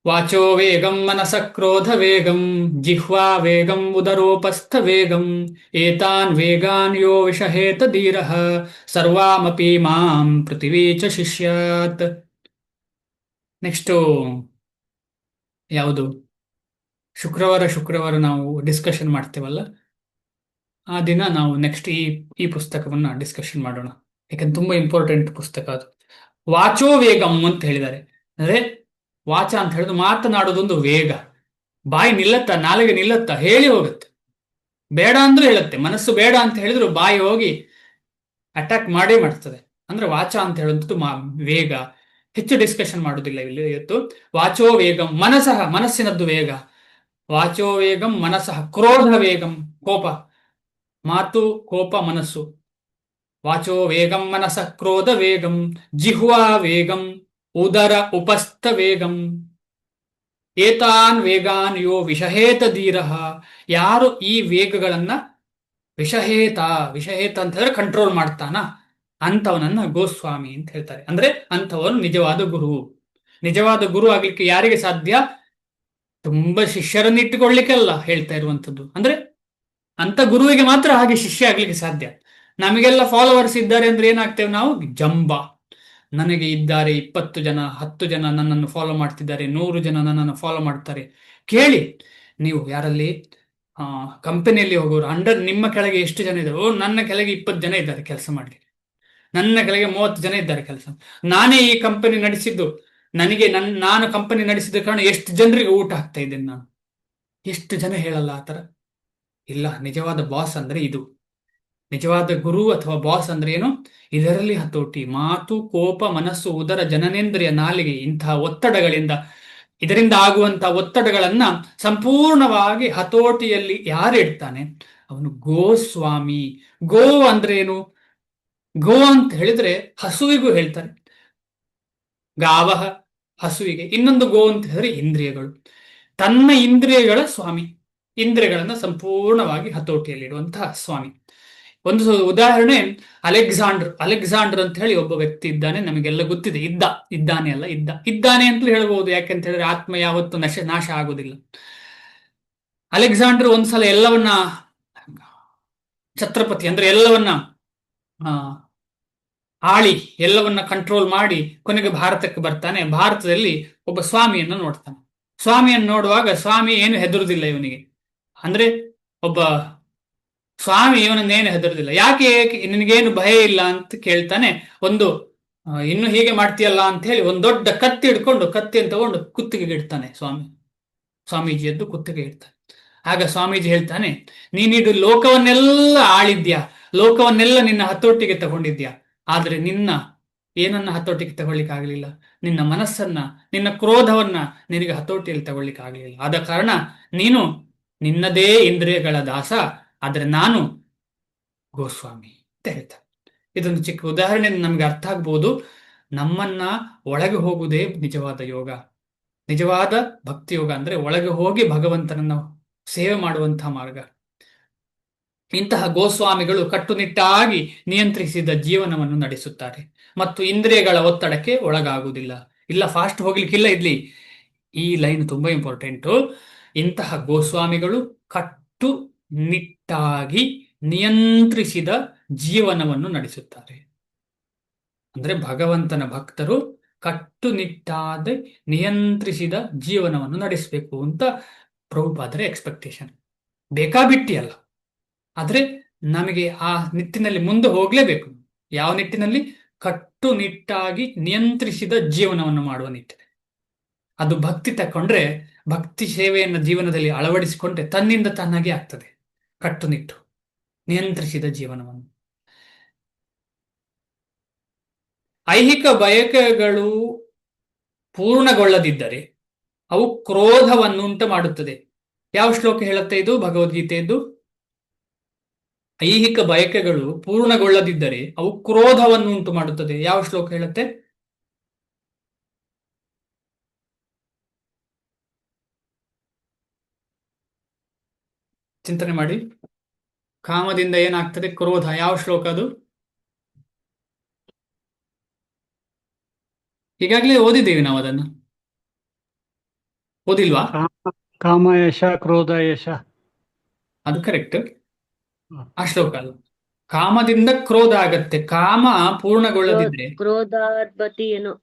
ವಾಚೋ ವೇಗಂ ಮನಸಃ ಕ್ರೋಧ ವೇಗಂ ಜಿಹ್ವಾ ವೇಗಂ ಉದರೋಪಸ್ಥ ವೇಗಂ ಏತಾನ್ ವೇಗಾನ್ ಯೋ ವಿಷಹೇತ ಧೀರಃ ಸರ್ವಾಮಪಿ ಮಾಂ ಪೃಥಿವೀ ಚ ಶಿಷ್ಯಾತ್. ನೆಕ್ಸ್ಟ್ ಯಾವುದು? ಶುಕ್ರವಾರ ನಾವು ಡಿಸ್ಕಷನ್ ಮಾಡ್ತೇವಲ್ಲ, ಆ ದಿನ ನಾವು ನೆಕ್ಸ್ಟ್ ಈ ಪುಸ್ತಕವನ್ನ ಡಿಸ್ಕಷನ್ ಮಾಡೋಣ. ಯಾಕಂದ್ರೆ ತುಂಬಾ ಇಂಪಾರ್ಟೆಂಟ್ ಪುಸ್ತಕ ಅದು. ವಾಚೋ ವೇಗಂ ಅಂತ ಹೇಳಿದ್ದಾರೆ. ಅಂದ್ರೆ ವಾಚ ಅಂತ ಹೇಳಿದ್ರೆ ಮಾತನಾಡೋದೊಂದು ವೇಗ. ಬಾಯಿ ನಿಲ್ಲತ್ತ, ನಾಲಿಗೆ ನಿಲ್ಲತ್ತ, ಹೇಳಿ ಹೋಗುತ್ತೆ. ಬೇಡ ಅಂದ್ರೂ ಹೇಳುತ್ತೆ. ಮನಸ್ಸು ಬೇಡ ಅಂತ ಹೇಳಿದ್ರು ಬಾಯಿ ಹೋಗಿ ಅಟ್ಯಾಕ್ ಮಾಡೇ ಮಾಡ್ತದೆ. ಅಂದ್ರೆ ವಾಚ ಅಂತ ಹೇಳುವಂಥದ್ದು ವೇಗ. ಹೆಚ್ಚು ಡಿಸ್ಕಷನ್ ಮಾಡೋದಿಲ್ಲ ಇಲ್ಲಿ ಇವತ್ತು. ವಾಚೋ ವೇಗಂ ಮನಸ್ಸಿನದ್ದು ವೇಗ. ವಾಚೋ ವೇಗಂ ಮನಸಃ ಕ್ರೋಧ ವೇಗಂ, ಕೋಪ. ಮಾತು, ಕೋಪ, ಮನಸ್ಸು. ವಾಚೋ ವೇಗಂ ಮನಸಃ ಕ್ರೋಧ ವೇಗಂ ಜಿಹ್ವಾ ವೇಗಂ ಉದರ ಉಪಸ್ಥ ವೇಗಂ ಏತಾನ್ ವೇಗಾನ್ ಯೋ ವಿಷಹೇತ ಧೀರಃ. ಯಾರು ಈ ವೇಗಗಳನ್ನ ವಿಷಹೇತ ಅಂತ ಹೇಳಿದ್ರೆ ಕಂಟ್ರೋಲ್ ಮಾಡ್ತಾನ, ಅಂಥವನನ್ನ ಗೋಸ್ವಾಮಿ ಅಂತ ಹೇಳ್ತಾರೆ. ಅಂದ್ರೆ ಅಂಥವನು ನಿಜವಾದ ಗುರು. ನಿಜವಾದ ಗುರು ಆಗ್ಲಿಕ್ಕೆ ಯಾರಿಗೆ ಸಾಧ್ಯ? ತುಂಬಾ ಶಿಷ್ಯರನ್ನ ಇಟ್ಟುಕೊಳ್ಳಿಕ್ಕೆಲ್ಲ ಹೇಳ್ತಾ ಇರುವಂತದ್ದು. ಅಂದ್ರೆ ಅಂತ ಗುರುವಿಗೆ ಮಾತ್ರ ಹಾಗೆ ಶಿಷ್ಯ ಆಗ್ಲಿಕ್ಕೆ ಸಾಧ್ಯ. ನಮಗೆಲ್ಲ ಫಾಲೋವರ್ಸ್ ಇದ್ದಾರೆ ಅಂದ್ರೆ ಏನಾಗ್ತೇವೆ ನಾವು? ಜಂಬ. ನನಗೆ ಇದ್ದಾರೆ 20 ಜನ, 10 ಜನ ನನ್ನನ್ನು ಫಾಲೋ ಮಾಡ್ತಿದ್ದಾರೆ, 100 ಜನ ನನ್ನನ್ನು ಫಾಲೋ ಮಾಡ್ತಾರೆ. ಕೇಳಿ ನೀವು ಯಾರಲ್ಲಿ ಕಂಪನಿಯಲ್ಲಿ ಹೋಗೋರು, ಅಂಡರ್ ನಿಮ್ಮ ಕೆಳಗೆ ಎಷ್ಟು ಜನ ಇದ್ದಾರೆ? ನನ್ನ ಕೆಳಗೆ 20 ಜನ ಇದ್ದಾರೆ ಕೆಲಸ ಮಾಡಿ, ನನ್ನ ಕೆಳಗೆ 30 ಜನ ಇದ್ದಾರೆ ಕೆಲಸ. ನಾನೇ ಈ ಕಂಪನಿ ನಡೆಸಿದ್ದು, ನನಗೆ ನಾನು ಕಂಪನಿ ನಡೆಸಿದ ಕಾರಣ ಎಷ್ಟು ಜನರಿಗೆ ಊಟ ಹಾಕ್ತಾ ಇದ್ದೇನೆ ನಾನು. ಎಷ್ಟು ಜನ ಹೇಳಲ್ಲ ಆತರ? ಇಲ್ಲ, ನಿಜವಾದ ಬಾಸ್ ಅಂದ್ರೆ ಇದು. ನಿಜವಾದ ಗುರು ಅಥವಾ ಬಾಸ್ ಅಂದ್ರೆ ಏನು? ಇದರಲ್ಲಿ ಹತೋಟಿ. ಮಾತು, ಕೋಪ, ಮನಸ್ಸು, ಉದರ, ಜನನೇಂದ್ರಿಯ, ನಾಲಿಗೆ, ಇಂತಹ ಒತ್ತಡಗಳಿಂದ, ಇದರಿಂದ ಆಗುವಂತಹ ಒತ್ತಡಗಳನ್ನ ಸಂಪೂರ್ಣವಾಗಿ ಹತೋಟಿಯಲ್ಲಿ ಯಾರು ಇಡ್ತಾನೆ ಅವನು ಗೋಸ್ವಾಮಿ. ಗೋ ಅಂದ್ರೆ ಏನು? ಗೋ ಅಂತ ಹೇಳಿದ್ರೆ ಹಸುವಿಗೂ ಹೇಳ್ತಾರೆ, ಗಾವಹ, ಹಸುವಿಗೆ. ಇನ್ನೊಂದು ಗೋ ಅಂತ ಹೇಳಿದ್ರೆ ಇಂದ್ರಿಯಗಳು. ತನ್ನ ಇಂದ್ರಿಯಗಳ ಸ್ವಾಮಿ, ಇಂದ್ರಿಯಗಳನ್ನ ಸಂಪೂರ್ಣವಾಗಿ ಹತೋಟಿಯಲ್ಲಿಡುವಂತಹ ಸ್ವಾಮಿ. ಒಂದು ಉದಾಹರಣೆ ಅಲೆಕ್ಸಾಂಡರ್ ಅಂತ ಹೇಳಿ ಒಬ್ಬ ವ್ಯಕ್ತಿ ಇದ್ದಾನೆ, ನಮಗೆಲ್ಲ ಗೊತ್ತಿದೆ. ಇದ್ದಾನೆ ಅಂತಲೂ ಹೇಳ್ಬಹುದು. ಯಾಕೆಂತ ಹೇಳಿದ್ರೆ ಆತ್ಮ ಯಾವತ್ತು ನಾಶ ಆಗುದಿಲ್ಲ. ಅಲೆಕ್ಸಾಂಡರ್ ಒಂದ್ಸಲ ಎಲ್ಲವನ್ನ ಛತ್ರಪತಿ ಅಂದ್ರೆ ಎಲ್ಲವನ್ನ ಆಳಿ ಎಲ್ಲವನ್ನ ಕಂಟ್ರೋಲ್ ಮಾಡಿ ಕೊನೆಗೆ ಭಾರತಕ್ಕೆ ಬರ್ತಾನೆ. ಭಾರತದಲ್ಲಿ ಒಬ್ಬ ಸ್ವಾಮಿಯನ್ನು ನೋಡ್ತಾನೆ. ಸ್ವಾಮಿಯನ್ನು ನೋಡುವಾಗ ಸ್ವಾಮಿ ಏನು ಹೆದರುದಿಲ್ಲ ಇವನಿಗೆ. ಅಂದ್ರೆ ಒಬ್ಬ ಸ್ವಾಮಿ ಇವನನ್ನೇನು ಹೆದರುದಿಲ್ಲ. ಯಾಕೆ ನಿನಗೇನು ಭಯ ಇಲ್ಲ ಅಂತ ಕೇಳ್ತಾನೆ. ಇನ್ನು ಹೀಗೆ ಮಾಡ್ತೀಯಲ್ಲ ಅಂತ ಹೇಳಿ ಒಂದು ದೊಡ್ಡ ಕತ್ತಿ ಹಿಡ್ಕೊಂಡು, ಕತ್ತಿಯನ್ನು ತಗೊಂಡು ಕುತ್ತಿಗೆಗೆ ಇಡ್ತಾನೆ. ಸ್ವಾಮೀಜಿಯದ್ದು ಕುತ್ತಿಗೆ ಇಡ್ತಾನೆ. ಆಗ ಸ್ವಾಮೀಜಿ ಹೇಳ್ತಾನೆ, ನೀನಿದು ಲೋಕವನ್ನೆಲ್ಲ ಆಳಿದ್ಯಾ, ಲೋಕವನ್ನೆಲ್ಲ ನಿನ್ನ ಹತೋಟಿಗೆ ತಗೊಂಡಿದ್ಯಾ, ಆದ್ರೆ ಏನನ್ನ ಹತೋಟಿಗೆ ತಗೊಳ್ಳಿಕ್ಕೆ ಆಗ್ಲಿಲ್ಲ? ನಿನ್ನ ಮನಸ್ಸನ್ನ, ನಿನ್ನ ಕ್ರೋಧವನ್ನ ನಿನಗೆ ಹತೋಟಿಯಲ್ಲಿ ತಗೊಳ್ಳಿಕ್ಕೆ ಆಗ್ಲಿಲ್ಲ. ಆದ ಕಾರಣ ನೀನು ನಿನ್ನದೇ ಇಂದ್ರಿಯಗಳ ದಾಸ, ಆದ್ರೆ ನಾನು ಗೋಸ್ವಾಮಿ ಅಂತ ಹೇಳ್ತಾರೆ. ಇದೊಂದು ಚಿಕ್ಕ ಉದಾಹರಣೆ ನಮ್ಗೆ ಅರ್ಥ ಆಗ್ಬೋದು. ನಮ್ಮನ್ನ ಒಳಗೆ ಹೋಗುವುದೇ ನಿಜವಾದ ಯೋಗ. ನಿಜವಾದ ಭಕ್ತಿ ಯೋಗ ಅಂದ್ರೆ ಒಳಗೆ ಹೋಗಿ ಭಗವಂತನನ್ನ ಸೇವೆ ಮಾಡುವಂತಹ ಮಾರ್ಗ. ಇಂತಹ ಗೋಸ್ವಾಮಿಗಳು ಕಟ್ಟುನಿಟ್ಟಾಗಿ ನಿಯಂತ್ರಿಸಿದ ಜೀವನವನ್ನು ನಡೆಸುತ್ತಾರೆ ಮತ್ತು ಇಂದ್ರಿಯಗಳ ಒತ್ತಡಕ್ಕೆ ಒಳಗಾಗುವುದಿಲ್ಲ. ಇಲ್ಲ, ಫಾಸ್ಟ್ ಹೋಗ್ಲಿಕ್ಕಿಲ್ಲ ಇರ್ಲಿ. ಈ ಲೈನ್ ತುಂಬಾ ಇಂಪಾರ್ಟೆಂಟು. ಇಂತಹ ಗೋಸ್ವಾಮಿಗಳು ಕಟ್ಟುನಿಟ್ಟಾಗಿ ನಿಯಂತ್ರಿಸಿದ ಜೀವನವನ್ನು ನಡೆಸುತ್ತಾರೆ. ಅಂದ್ರೆ ಭಗವಂತನ ಭಕ್ತರು ಕಟ್ಟುನಿಟ್ಟಾದ ನಿಯಂತ್ರಿಸಿದ ಜೀವನವನ್ನು ನಡೆಸಬೇಕು ಅಂತ ಪ್ರಭುಪಾದರ ಎಕ್ಸ್ಪೆಕ್ಟೇಷನ್. ಬೇಕಾಬಿಟ್ಟಿ ಅಲ್ಲ, ಆದ್ರೆ ನಮಗೆ ಆ ನಿಟ್ಟಿನಲ್ಲಿ ಮುಂದೆ ಹೋಗ್ಲೇಬೇಕು. ಯಾವ ನಿಟ್ಟಿನಲ್ಲಿ? ಕಟ್ಟುನಿಟ್ಟಾಗಿ ನಿಯಂತ್ರಿಸಿದ ಜೀವನವನ್ನು ಮಾಡುವ ನಿಟ್ಟಿನಲ್ಲಿ. ಅದು ಭಕ್ತಿ ತಕೊಂಡ್ರೆ, ಭಕ್ತಿ ಸೇವೆಯನ್ನು ಜೀವನದಲ್ಲಿ ಅಳವಡಿಸಿಕೊಂಡ್ರೆ ತನ್ನಿಂದ ತಾನಾಗಿ ಆಗ್ತದೆ. ಕಟ್ಟುನಿಟ್ಟು ನಿಯಂತ್ರಿಸಿದ ಜೀವನವನ್ನು. ಐಹಿಕ ಬಯಕೆಗಳು ಪೂರ್ಣಗೊಳ್ಳದಿದ್ದರೆ ಅವು ಕ್ರೋಧವನ್ನು ಉಂಟು ಮಾಡುತ್ತದೆ. ಯಾವ ಶ್ಲೋಕ ಹೇಳುತ್ತೆ ಇದು? ಭಗವದ್ಗೀತೆಯದ್ದು. ಐಹಿಕ ಬಯಕೆಗಳು ಪೂರ್ಣಗೊಳ್ಳದಿದ್ದರೆ ಅವು ಕ್ರೋಧವನ್ನು ಉಂಟು ಮಾಡುತ್ತದೆ. ಯಾವ ಶ್ಲೋಕ ಹೇಳುತ್ತೆ? ಚಿಂತನೆ ಮಾಡಿ. ಕಾಮದಿಂದ ಏನಾಗ್ತದೆ? ಕ್ರೋಧ. ಯಾವ ಶ್ಲೋಕ ಅದು? ಈಗಾಗಲೇ ಓದಿದ್ದೇವೆ ನಾವು ಅದನ್ನು. ಓದಿಲ್ವಾ? ಕಾಮಯಶ ಕ್ರೋಧ ಯಶ. ಅದು ಕರೆಕ್ಟ್. ಆ ಶ್ಲೋಕ ಅಲ್ಲ. ಕಾಮದಿಂದ ಕ್ರೋಧ ಆಗತ್ತೆ. ಕಾಮ ಪೂರ್ಣಗೊಳ್ಳದಿದ್ರೆ ಕ್ರೋಧಾದ್ಭತಿ ಏನು?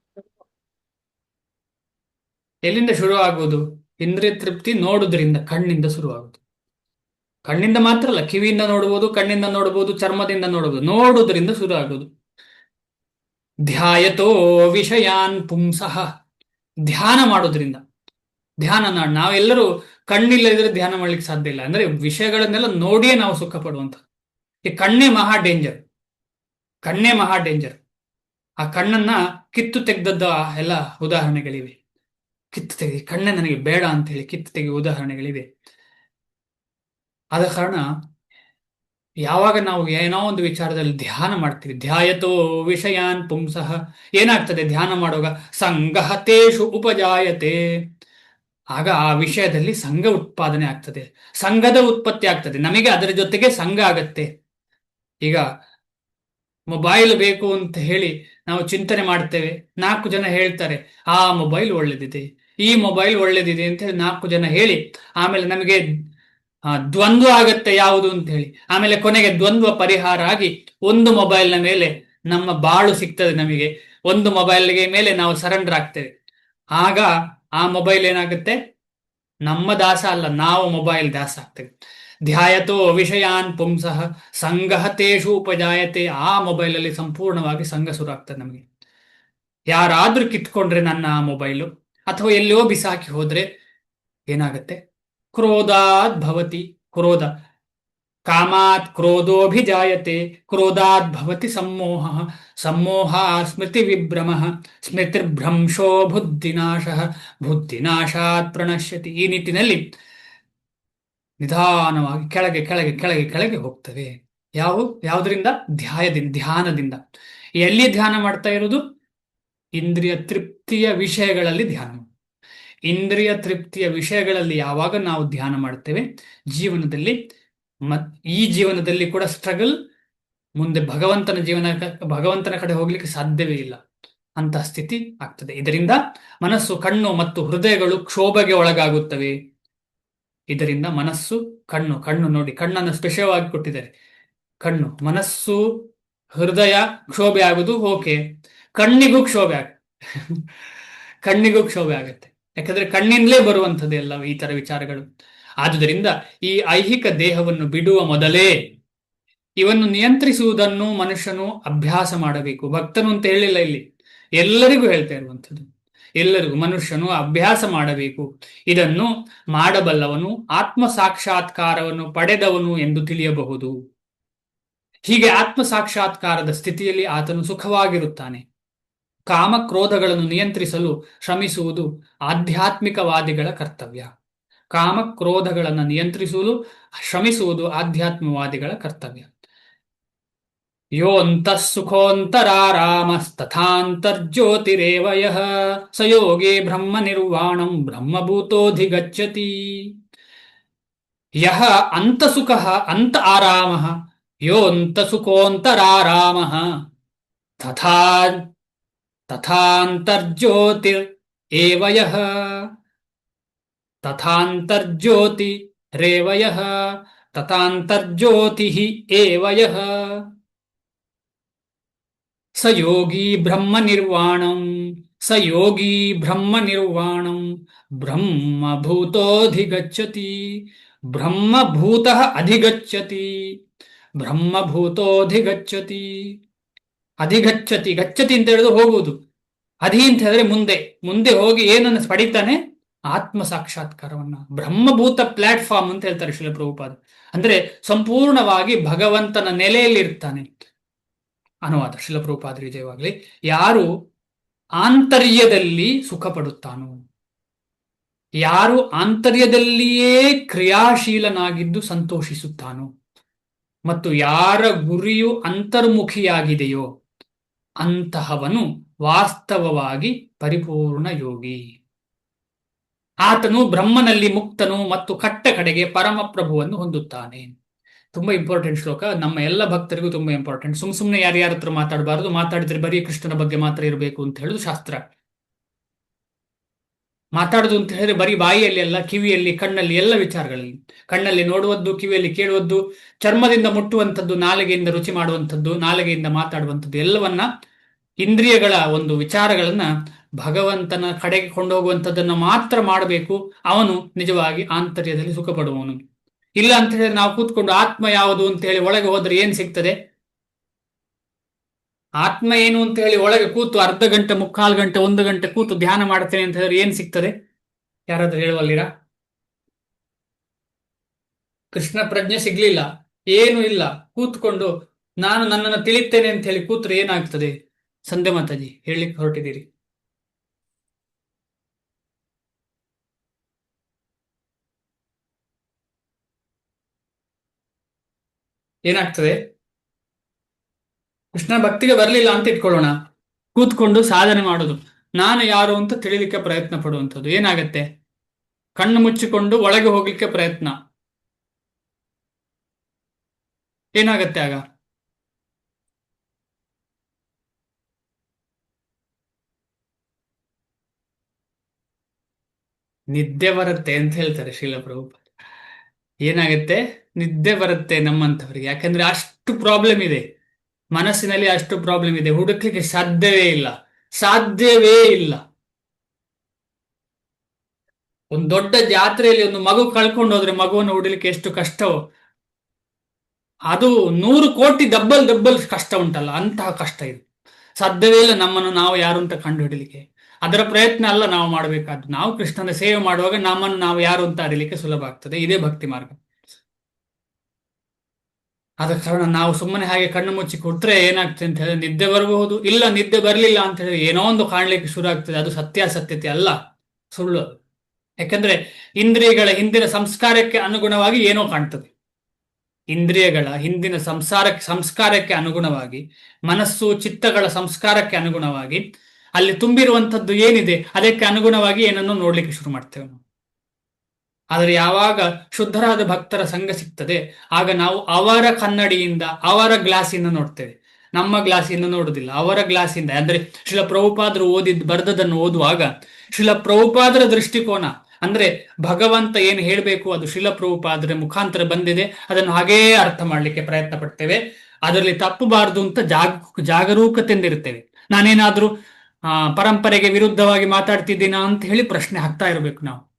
ಎಲ್ಲಿಂದ ಶುರು ಆಗುವುದು? ಇಂದ್ರಿಯ ತೃಪ್ತಿ ನೋಡುವುದರಿಂದ, ಕಣ್ಣಿಂದ ಶುರುವಾಗುವುದು. ಕಣ್ಣಿಂದ ಮಾತ್ರ ಅಲ್ಲ, ಕಿವಿಯಿಂದ ನೋಡಬಹುದು, ಕಣ್ಣಿಂದ ನೋಡಬಹುದು, ಚರ್ಮದಿಂದ ನೋಡಬಹುದು. ನೋಡುವುದರಿಂದ ಶುರು ಆಗುವುದು. ಧ್ಯಾಯತೋ ವಿಷಯಾನ್ ಪುಂಸಃ. ಧ್ಯಾನ ಮಾಡೋದ್ರಿಂದ. ಧ್ಯಾನ ನಾವೆಲ್ಲರೂ ಕಣ್ಣಿಲ್ಲದಿದ್ರೆ ಧ್ಯಾನ ಮಾಡ್ಲಿಕ್ಕೆ ಸಾಧ್ಯ ಇಲ್ಲ. ಅಂದ್ರೆ ವಿಷಯಗಳನ್ನೆಲ್ಲ ನೋಡಿಯೇ ನಾವು ಸುಖ ಪಡುವಂತ. ಈ ಕಣ್ಣೇ ಮಹಾ ಡೇಂಜರ್. ಕಣ್ಣೇ ಮಹಾ ಡೇಂಜರ್. ಆ ಕಣ್ಣನ್ನ ಕಿತ್ತು ತೆಗೆದದ್ದ ಎಲ್ಲ ಉದಾಹರಣೆಗಳಿವೆ. ಕಿತ್ತು ತೆಗೆದು ಕಣ್ಣೇ ನನಗೆ ಬೇಡ ಅಂತ ಹೇಳಿ ಕಿತ್ತು ತೆಗೆಯುವ ಉದಾಹರಣೆಗಳಿವೆ. ಆದ ಕಾರಣ ಯಾವಾಗ ನಾವು ಏನೋ ಒಂದು ವಿಚಾರದಲ್ಲಿ ಧ್ಯಾನ ಮಾಡ್ತೀವಿ, ಧ್ಯಾಯತೋ ವಿಷಯಾನ್ ಪುಂಸಃ, ಏನಾಗ್ತದೆ ಧ್ಯಾನ ಮಾಡುವಾಗ? ಸಂಗಹತೇಷು ಉಪಜಾಯತೆ. ಆಗ ಆ ವಿಷಯದಲ್ಲಿ ಸಂಘ ಉತ್ಪಾದನೆ ಆಗ್ತದೆ, ಸಂಘದ ಉತ್ಪತ್ತಿ ಆಗ್ತದೆ. ನಮಗೆ ಅದರ ಜೊತೆಗೆ ಸಂಘ ಆಗತ್ತೆ. ಈಗ ಮೊಬೈಲ್ ಬೇಕು ಅಂತ ಹೇಳಿ ನಾವು ಚಿಂತನೆ ಮಾಡ್ತೇವೆ. 4 ಜನ ಹೇಳ್ತಾರೆ ಆ ಮೊಬೈಲ್ ಒಳ್ಳೇದಿದೆ, ಈ ಮೊಬೈಲ್ ಒಳ್ಳೇದಿದೆ ಅಂತ ಹೇಳಿ 4 ಜನ ಹೇಳಿ, ಆಮೇಲೆ ನಮಗೆ ದ್ವಂದ್ವ ಆಗತ್ತೆ ಯಾವುದು ಅಂತ ಹೇಳಿ. ಆಮೇಲೆ ಕೊನೆಗೆ ದ್ವಂದ್ವ ಪರಿಹಾರ ಆಗಿ ಒಂದು ಮೊಬೈಲ್ನ ಮೇಲೆ ನಮ್ಮ ಬಾಳು ಸಿಗ್ತದೆ. ನಮಗೆ ಒಂದು ಮೊಬೈಲ್ಗೆ ಮೇಲೆ ನಾವು ಸರೆಂಡರ್ ಆಗ್ತೇವೆ. ಆಗ ಆ ಮೊಬೈಲ್ ಏನಾಗುತ್ತೆ? ನಮ್ಮ ದಾಸ ಅಲ್ಲ, ನಾವು ಮೊಬೈಲ್ ದಾಸ ಆಗ್ತೇವೆ. ಧ್ಯಾಯತೋ ವಿಷಯಾನ್ ಪುಂಸಃ ಸಂಗಹತೇಷು ಉಪಜಾಯತೆ. ಆ ಮೊಬೈಲಲ್ಲಿ ಸಂಪೂರ್ಣವಾಗಿ ಸಂಘ ಶುರು ಆಗ್ತದೆ ನಮಗೆ. ಯಾರಾದ್ರೂ ಕಿತ್ಕೊಂಡ್ರೆ ನನ್ನ ಆ ಮೊಬೈಲು, ಅಥವಾ ಎಲ್ಲಿಯೋ ಬಿಸಾಕಿ ಹೋದ್ರೆ ಏನಾಗತ್ತೆ? ಕ್ರೋಧಾತ್ ಭವತಿ. ಕ್ರೋಧ. ಕಾಮಾತ್ ಕ್ರೋಧೋಭಿಜಾಯತೆ, ಕ್ರೋಧಾತ್ ಭವತಿ ಸಮ್ಮೋಹ, ಸಮ್ಮೋಹ ಸ್ಮೃತಿ ವಿಭ್ರಮ, ಸ್ಮೃತಿರ್ಭ್ರಂಶೋ ಬುದ್ಧಿನಾಶ, ಬುದ್ಧಿನಾಶಾತ್ ಪ್ರಣಶ್ಯತಿ. ಈ ನಿಟ್ಟಿನಲ್ಲಿ ನಿಧಾನವಾಗಿ ಕೆಳಗೆ ಕೆಳಗೆ ಕೆಳಗೆ ಕೆಳಗೆ ಹೋಗ್ತವೆ. ಯಾವುದರಿಂದ? ಧ್ಯಾನದಿಂದ. ಎಲ್ಲಿ ಧ್ಯಾನ ಮಾಡ್ತಾ ಇರೋದು? ಇಂದ್ರಿಯ ತೃಪ್ತಿಯ ವಿಷಯಗಳಲ್ಲಿ ಧ್ಯಾನ. ಇಂದ್ರಿಯ ತೃಪ್ತಿಯ ವಿಷಯಗಳಲ್ಲಿ ಯಾವಾಗ ನಾವು ಧ್ಯಾನ ಮಾಡ್ತೇವೆ, ಜೀವನದಲ್ಲಿ ಈ ಜೀವನದಲ್ಲಿ ಕೂಡ ಸ್ಟ್ರಗಲ್. ಮುಂದೆ ಭಗವಂತನ ಕಡೆ ಹೋಗ್ಲಿಕ್ಕೆ ಸಾಧ್ಯವೇ ಇಲ್ಲ ಅಂತ ಸ್ಥಿತಿ ಆಗ್ತದೆ. ಇದರಿಂದ ಮನಸ್ಸು, ಕಣ್ಣು ಮತ್ತು ಹೃದಯಗಳು ಕ್ಷೋಭೆಗೆ ಒಳಗಾಗುತ್ತವೆ. ಇದರಿಂದ ಮನಸ್ಸು, ಕಣ್ಣು ನೋಡಿ, ಕಣ್ಣನ್ನು ಸ್ಪೆಷಲ್ ಆಗಿ ಕೊಟ್ಟಿದ್ದಾರೆ. ಕಣ್ಣು, ಮನಸ್ಸು, ಹೃದಯ ಕ್ಷೋಭೆ ಆಗುದು ಓಕೆ. ಕಣ್ಣಿಗೂ ಕ್ಷೋಭೆ ಕಣ್ಣಿಗೂ ಕ್ಷೋಭೆ ಆಗತ್ತೆ. ಯಾಕಂದ್ರೆ ಕಣ್ಣಿಂದಲೇ ಬರುವಂಥದ್ದು ಎಲ್ಲ ಈ ತರ ವಿಚಾರಗಳು. ಆದುದರಿಂದ ಈ ಐಹಿಕ ದೇಹವನ್ನು ಬಿಡುವ ಮೊದಲೇ ಇವನ್ನು ನಿಯಂತ್ರಿಸುವುದನ್ನು ಮನುಷ್ಯನು ಅಭ್ಯಾಸ ಮಾಡಬೇಕು. ಭಕ್ತನು ಅಂತ ಹೇಳಿಲ್ಲ ಇಲ್ಲಿ, ಎಲ್ಲರಿಗೂ ಹೇಳ್ತಾ ಇರುವಂಥದ್ದು. ಎಲ್ಲರಿಗೂ ಮನುಷ್ಯನು ಅಭ್ಯಾಸ ಮಾಡಬೇಕು. ಇದನ್ನು ಮಾಡಬಲ್ಲವನು ಆತ್ಮ ಸಾಕ್ಷಾತ್ಕಾರವನ್ನು ಪಡೆದವನು ಎಂದು ತಿಳಿಯಬಹುದು. ಹೀಗೆ ಆತ್ಮ ಸಾಕ್ಷಾತ್ಕಾರದ ಸ್ಥಿತಿಯಲ್ಲಿ ಆತನು ಸುಖವಾಗಿರುತ್ತಾನೆ. ಕಾಮ ಕ್ರೋಧಗಳನ್ನು ನಿಯಂತ್ರಿಸಲು ಶ್ರಮಿಸುವುದು ಆಧ್ಯಾತ್ಮಿಕವಾದಿಗಳ ಕರ್ತವ್ಯ. ಕಾಮ ಕ್ರೋಧಗಳನ್ನು ನಿಯಂತ್ರಿಸುವುದು ಶ್ರಮಿಸುವುದು ಆಧ್ಯಾತ್ಮವಾದಿಗಳ ಕರ್ತವ್ಯ. ಯೋಂತಃ ಸುಖೋಂತರಾರಾಮಸ್ತಥಾಂತರ್ಜ್ಯೋತಿರೇವ ಯಃ ಸ ಯೋಗಿ ಬ್ರಹ್ಮ ನಿರ್ವಾಣಂ ಬ್ರಹ್ಮಭೂತೋಧಿಗಚ್ಚತಿ. ಯಹ ಅಂತಸುಖಃ ಅಂತ ಆರಾಮಃ ಯೋऽन्तಸುಖೋऽन्तರಾರಾಮಃ ತಥಾ ತಥಾಂತರ್ಜ್ಯೋತಿರ್ ಏವ ಯಃ ತಥಾಂತರ್ಜ್ಯೋತಿ ರೇವ ಯಃ ತಥಾಂತರ್ಜ್ಯೋತಿಃ ಏವ ಯಃ ಸ ಯೋಗಿ ಬ್ರಹ್ಮ ನಿರ್ವಾಣಂ ಸ ಯೋಗಿ ಬ್ರಹ್ಮ ನಿರ್ವಾಣಂ ಬ್ರಹ್ಮಭೂತೋಧಿಗಚ್ಚತಿ ಬ್ರಹ್ಮಭೂತಃ ಅಧಿಗಚ್ಚತಿ ಬ್ರಹ್ಮಭೂತೋಧಿಗಚ್ಚತಿ ಅಧಿಗಚ್ಚತಿ ಗಚ್ಚತಿ ಅಂತ ಹೇಳಿದ್ರೆ ಹೋಗುವುದು ಅಧಿ ಅಂತ ಹೇಳಿದ್ರೆ ಮುಂದೆ ಮುಂದೆ ಹೋಗಿ ಏನನ್ನು ಪಡಿತಾನೆ ಆತ್ಮ ಸಾಕ್ಷಾತ್ಕಾರವನ್ನ ಬ್ರಹ್ಮಭೂತ ಪ್ಲಾಟ್ಫಾರ್ಮ್ ಅಂತ ಹೇಳ್ತಾರೆ ಶ್ರೀಲ ಪ್ರಭುಪಾದ ಅಂದ್ರೆ ಸಂಪೂರ್ಣವಾಗಿ ಭಗವಂತನ ನೆಲೆಯಲ್ಲಿ ಇರ್ತಾನೆ ಅನುವಾದ ಶ್ರೀಲ ಪ್ರಭುಪಾದರಿಗೆ ಜಯವಾಗಲಿ ಯಾರು ಆಂತರ್ಯದಲ್ಲಿ ಸುಖ ಪಡುತ್ತಾನೋ ಯಾರು ಆಂತರ್ಯದಲ್ಲಿಯೇ ಕ್ರಿಯಾಶೀಲನಾಗಿದ್ದು ಸಂತೋಷಿಸುತ್ತಾನೋ ಮತ್ತು ಯಾರ ಗುರಿಯು ಅಂತರ್ಮುಖಿಯಾಗಿದೆಯೋ ಅಂತಹವನು ವಾಸ್ತವವಾಗಿ ಪರಿಪೂರ್ಣ ಯೋಗಿ ಆತನು ಬ್ರಹ್ಮನಲ್ಲಿ ಮುಕ್ತನು ಮತ್ತು ಕಟ್ಟ ಕಡೆಗೆ ಪರಮಪ್ರಭುವನ್ನು ಹೊಂದುತ್ತಾನೆ ತುಂಬಾ ಇಂಪಾರ್ಟೆಂಟ್ ಶ್ಲೋಕ ನಮ್ಮ ಎಲ್ಲ ಭಕ್ತರಿಗೂ ತುಂಬಾ ಇಂಪಾರ್ಟೆಂಟ್ ಸುಮ್ಮನೆ ಯಾರ್ಯಾರ ಹತ್ರ ಮಾತಾಡಬಾರದು ಮಾತಾಡಿದ್ರೆ ಬರೀ ಕೃಷ್ಣನ ಬಗ್ಗೆ ಮಾತ್ರ ಇರಬೇಕು ಅಂತ ಹೇಳುದು ಶಾಸ್ತ್ರ ಮಾತಾಡುದು ಅಂತ ಹೇಳಿದ್ರೆ ಬರೀ ಬಾಯಿಯಲ್ಲಿ ಅಲ್ಲ ಕಿವಿಯಲ್ಲಿ ಕಣ್ಣಲ್ಲಿ ಎಲ್ಲ ವಿಚಾರಗಳಲ್ಲಿ ಕಣ್ಣಲ್ಲಿ ನೋಡುವದ್ದು ಕಿವಿಯಲ್ಲಿ ಕೇಳುವದ್ದು ಚರ್ಮದಿಂದ ಮುಟ್ಟುವಂಥದ್ದು ನಾಲಿಗೆಯಿಂದ ರುಚಿ ಮಾಡುವಂಥದ್ದು ನಾಲಿಗೆಯಿಂದ ಮಾತಾಡುವಂಥದ್ದು ಎಲ್ಲವನ್ನ ಇಂದ್ರಿಯಗಳ ಒಂದು ವಿಚಾರಗಳನ್ನ ಭಗವಂತನ ಕಡೆಗೆ ಕೊಂಡೋಗುವಂಥದ್ದನ್ನು ಮಾತ್ರ ಮಾಡಬೇಕು ಅವನು ನಿಜವಾಗಿ ಆಂತರ್ಯದಲ್ಲಿ ಸುಖ ಪಡುವವನು ಇಲ್ಲ ಅಂತ ಹೇಳಿದ್ರೆ ನಾವು ಕೂತ್ಕೊಂಡು ಆತ್ಮ ಯಾವುದು ಅಂತ ಹೇಳಿ ಒಳಗೆ ಹೋದ್ರೆ ಏನ್ ಸಿಗ್ತದೆ ಆತ್ಮ ಏನು ಅಂತ ಹೇಳಿ ಒಳಗೆ ಕೂತು ಅರ್ಧ ಗಂಟೆ ಮುಕ್ಕಾಲು ಗಂಟೆ 1 ಗಂಟೆ ಕೂತು ಧ್ಯಾನ ಮಾಡ್ತೇನೆ ಅಂತ ಹೇಳಿದ್ರೆ ಏನ್ ಸಿಗ್ತದೆ ಯಾರಾದ್ರೂ ಹೇಳುವಲ್ಲಿರಾ ಕೃಷ್ಣ ಪ್ರಜ್ಞೆ ಸಿಗ್ಲಿಲ್ಲ ಏನು ಇಲ್ಲ ಕೂತ್ಕೊಂಡು ನಾನು ನನ್ನನ್ನು ತಿಳಿತೇನೆ ಅಂತ ಹೇಳಿ ಕೂತ್ರೆ ಏನಾಗ್ತದೆ ಸಂಧ್ಯಾ ಮಾತಾಜಿ ಹೇಳಲಿಕ್ಕೆ ಹೊರಟಿದ್ದೀರಿ ಏನಾಗ್ತದೆ ಕೃಷ್ಣ ಭಕ್ತಿಗೆ ಬರಲಿಲ್ಲ ಅಂತ ಇಟ್ಕೊಳ್ಳೋಣ ಕೂತ್ಕೊಂಡು ಸಾಧನೆ ಮಾಡೋದು ನಾನು ಯಾರು ಅಂತ ತಿಳಿಲಿಕ್ಕೆ ಪ್ರಯತ್ನ ಪಡುವಂಥದ್ದು ಏನಾಗತ್ತೆ ಕಣ್ಣು ಮುಚ್ಚಿಕೊಂಡು ಒಳಗೆ ಹೋಗ್ಲಿಕ್ಕೆ ಪ್ರಯತ್ನ ಏನಾಗತ್ತೆ ಆಗ ನಿದ್ದೆ ಬರುತ್ತೆ ಅಂತ ಹೇಳ್ತಾರೆ ಶ್ರೀಲ ಪ್ರಭುಪಾದ ಏನಾಗುತ್ತೆ ನಿದ್ದೆ ಬರುತ್ತೆ ನಮ್ಮಂಥವ್ರಿಗೆ ಯಾಕಂದ್ರೆ ಅಷ್ಟು ಪ್ರಾಬ್ಲಮ್ ಇದೆ ಮನಸ್ಸಿನಲ್ಲಿ ಅಷ್ಟು ಪ್ರಾಬ್ಲಮ್ ಇದೆ ಹುಡುಕ್ಲಿಕ್ಕೆ ಸಾಧ್ಯವೇ ಇಲ್ಲ ಒಂದು ದೊಡ್ಡ ಜಾತ್ರೆಯಲ್ಲಿ ಒಂದು ಮಗು ಕಳ್ಕೊಂಡು ಹೋದ್ರೆ ಮಗುವನ್ನು ಹುಡಲಿಕ್ಕೆ ಎಷ್ಟು ಕಷ್ಟವೋ ಅದು 100 ಕೋಟಿ ಡಬ್ಬಲ್ ಕಷ್ಟ ಉಂಟಲ್ಲ ಅಂತಹ ಕಷ್ಟ ಇದು ಸಾಧ್ಯವೇ ಇಲ್ಲ ನಮ್ಮನ್ನು ನಾವು ಯಾರು ಅಂತ ಕಂಡು ಹಿಡಲಿಕ್ಕೆ ಅದರ ಪ್ರಯತ್ನ ಅಲ್ಲ ನಾವು ಮಾಡಬೇಕಾದ್ದು ನಾವು ಕೃಷ್ಣನ ಸೇವೆ ಮಾಡುವಾಗ ನಮ್ಮನ್ನು ನಾವು ಯಾರು ಅಂತ ಅರಿಲಿಕ್ಕೆ ಸುಲಭ ಆಗ್ತದೆ ಇದೇ ಭಕ್ತಿ ಮಾರ್ಗ ಆದ ಕಾರಣ ನಾವು ಸುಮ್ಮನೆ ಹಾಗೆ ಕಣ್ಣು ಮುಚ್ಚಿ ಕೊಟ್ರೆ ಏನಾಗ್ತದೆ ಅಂತ ಹೇಳಿದ್ರೆ ನಿದ್ದೆ ಬರಬಹುದು ಇಲ್ಲ ನಿದ್ದೆ ಬರಲಿಲ್ಲ ಅಂತ ಹೇಳಿದ್ರೆ ಏನೋ ಒಂದು ಕಾಣ್ಲಿಕ್ಕೆ ಶುರು ಆಗ್ತದೆ ಅದು ಸತ್ಯಾಸತ್ಯತೆ ಅಲ್ಲ ಸುಳ್ಳು ಯಾಕಂದ್ರೆ ಇಂದ್ರಿಯಗಳ ಹಿಂದಿನ ಸಂಸ್ಕಾರಕ್ಕೆ ಅನುಗುಣವಾಗಿ ಏನೋ ಕಾಣ್ತದೆ ಇಂದ್ರಿಯಗಳ ಹಿಂದಿನ ಸಂಸ್ಕಾರಕ್ಕೆ ಅನುಗುಣವಾಗಿ ಮನಸ್ಸು ಚಿತ್ತಗಳ ಸಂಸ್ಕಾರಕ್ಕೆ ಅನುಗುಣವಾಗಿ ಅಲ್ಲಿ ತುಂಬಿರುವಂಥದ್ದು ಏನಿದೆ ಅದಕ್ಕೆ ಅನುಗುಣವಾಗಿ ಏನನ್ನು ನೋಡ್ಲಿಕ್ಕೆ ಶುರು ಮಾಡ್ತೇವೆ ನಾವು ಆದರೆ ಯಾವಾಗ ಶುದ್ಧರಾದ ಭಕ್ತರ ಸಂಘ ಸಿಗ್ತದೆ ಆಗ ನಾವು ಅವರ ಕನ್ನಡಿಯಿಂದ ಅವರ ಗ್ಲಾಸಿಂದ ನೋಡ್ತೇವೆ ನಮ್ಮ ಗ್ಲಾಸಿಂದ ನೋಡುದಿಲ್ಲ ಅವರ ಗ್ಲಾಸಿಂದ ಅಂದ್ರೆ ಶ್ರೀಲ ಪ್ರಭುಪಾದರು ಬರೆದದನ್ನು ಓದುವಾಗ ಶ್ರೀಲ ಪ್ರಭುಪಾದರ ದೃಷ್ಟಿಕೋನ ಅಂದ್ರೆ ಭಗವಂತ ಏನು ಹೇಳಬೇಕು ಅದು ಶ್ರೀಲ ಪ್ರಭುಪಾದರ ಮುಖಾಂತರ ಬಂದಿದೆ ಅದನ್ನು ಹಾಗೇ ಅರ್ಥ ಮಾಡ್ಲಿಕ್ಕೆ ಪ್ರಯತ್ನ ಪಡ್ತೇವೆ ಅದರಲ್ಲಿ ತಪ್ಪಬಾರದು ಅಂತ ಜಾಗರೂಕತೆಯಿಂದ ಇರ್ತೇವೆ ನಾನೇನಾದ್ರೂ ಪರಂಪರೆಗೆ ವಿರುದ್ಧವಾಗಿ ಮಾತಾಡ್ತಿದ್ದೀನಾ ಅಂತ ಹೇಳಿ ಪ್ರಶ್ನೆ ಹಾಕ್ತಾ ಇರಬೇಕು ನಾವು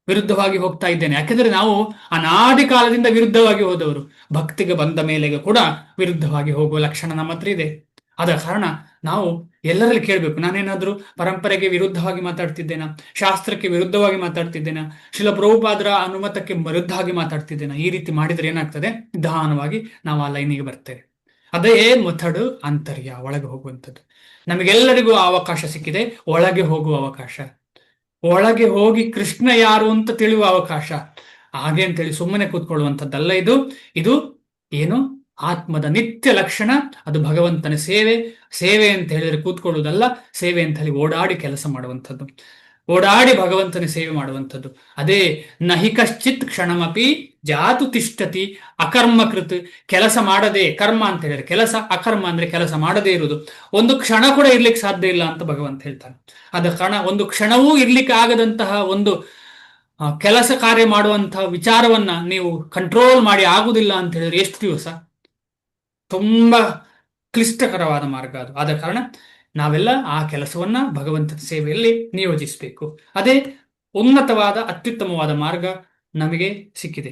ವಿರುದ್ಧವಾಗಿ ಹೋಗ್ತಾ ಇದ್ದೇನೆ ಯಾಕೆಂದ್ರೆ ನಾವು ಅನಾದಿ ಕಾಲದಿಂದ ವಿರುದ್ಧವಾಗಿ ಹೋದವರು ಭಕ್ತಿಗೆ ಬಂದ ಮೇಲೆಗೆ ಕೂಡ ವಿರುದ್ಧವಾಗಿ ಹೋಗುವ ಲಕ್ಷಣ ನಮ್ಮ ಹತ್ರ ಇದೆ ಆದ ಕಾರಣ ನಾವು ಎಲ್ಲರಲ್ಲಿ ಕೇಳಬೇಕು ನಾನೇನಾದ್ರೂ ಪರಂಪರೆಗೆ ವಿರುದ್ಧವಾಗಿ ಮಾತಾಡ್ತಿದ್ದೇನಾ ಶಾಸ್ತ್ರಕ್ಕೆ ವಿರುದ್ಧವಾಗಿ ಮಾತಾಡ್ತಿದ್ದೇನಾ ಶ್ರೀಲ ಪ್ರಭುಪಾದರ ಅನುಮತಕ್ಕೆ ವಿರುದ್ಧವಾಗಿ ಮಾತಾಡ್ತಿದ್ದೇನಾ ಈ ರೀತಿ ಮಾಡಿದ್ರೆ ಏನಾಗ್ತದೆ ನಿಧಾನವಾಗಿ ನಾವು ಆ ಲೈನಿಗೆ ಬರ್ತೇವೆ ಅದೇ ಮೆಥಡ್ ಆಂತರ್ಯ ಒಳಗೆ ಹೋಗುವಂಥದ್ದು ನಮಗೆಲ್ಲರಿಗೂ ಅವಕಾಶ ಸಿಕ್ಕಿದೆ ಒಳಗೆ ಹೋಗುವ ಅವಕಾಶ ಒಳಗೆ ಹೋಗಿ ಕೃಷ್ಣ ಯಾರು ಅಂತ ತಿಳಿಯುವ ಅವಕಾಶ ಹಾಗೆ ಅಂತೇಳಿ ಸುಮ್ಮನೆ ಕೂತ್ಕೊಳ್ಳುವಂಥದ್ದಲ್ಲ ಇದು ಏನು ಆತ್ಮದ ನಿತ್ಯ ಲಕ್ಷಣ ಅದು ಭಗವಂತನ ಸೇವೆ ಅಂತ ಹೇಳಿದ್ರೆ ಕೂತ್ಕೊಳ್ಳುವುದಲ್ಲ ಸೇವೆ ಅಂತ ಹೇಳಿ ಓಡಾಡಿ ಕೆಲಸ ಮಾಡುವಂಥದ್ದು ಓಡಾಡಿ ಭಗವಂತನ ಸೇವೆ ಮಾಡುವಂಥದ್ದು. ಅದೇ ನಹಿ ಕಶ್ಚಿತ್ ಕ್ಷಣಮಪಿ ಜಾತು ತಿಷ್ಠತಿ ಅಕರ್ಮಕೃತ್. ಕೆಲಸ ಮಾಡದೆ, ಕರ್ಮ ಅಂತ ಹೇಳಿದ್ರೆ ಕೆಲಸ, ಅಕರ್ಮ ಅಂದ್ರೆ ಕೆಲಸ ಮಾಡದೇ ಇರುವುದು. ಒಂದು ಕ್ಷಣ ಕೂಡ ಇರ್ಲಿಕ್ಕೆ ಸಾಧ್ಯ ಇಲ್ಲ ಅಂತ ಭಗವಂತ ಹೇಳ್ತಾನೆ. ಅದ ಕಾರಣ ಒಂದು ಕ್ಷಣವೂ ಇರ್ಲಿಕ್ಕೆ ಆಗದಂತಹ ಒಂದು ಕೆಲಸ ಕಾರ್ಯ ಮಾಡುವಂತಹ ವಿಚಾರವನ್ನ ನೀವು ಕಂಟ್ರೋಲ್ ಮಾಡಿ ಆಗುದಿಲ್ಲ ಅಂತ ಹೇಳಿದ್ರೆ ಎಷ್ಟು ದಿವಸ? ತುಂಬಾ ಕ್ಲಿಷ್ಟಕರವಾದ ಮಾರ್ಗ ಅದು. ಆದ ಕಾರಣ ನಾವೆಲ್ಲ ಆ ಕೆಲಸವನ್ನ ಭಗವಂತನ ಸೇವೆಯಲ್ಲಿ ನಿಯೋಜಿಸಬೇಕು. ಅದೇ ಉನ್ನತವಾದ ಅತ್ಯುತ್ತಮವಾದ ಮಾರ್ಗ ನಮಗೆ ಸಿಕ್ಕಿದೆ.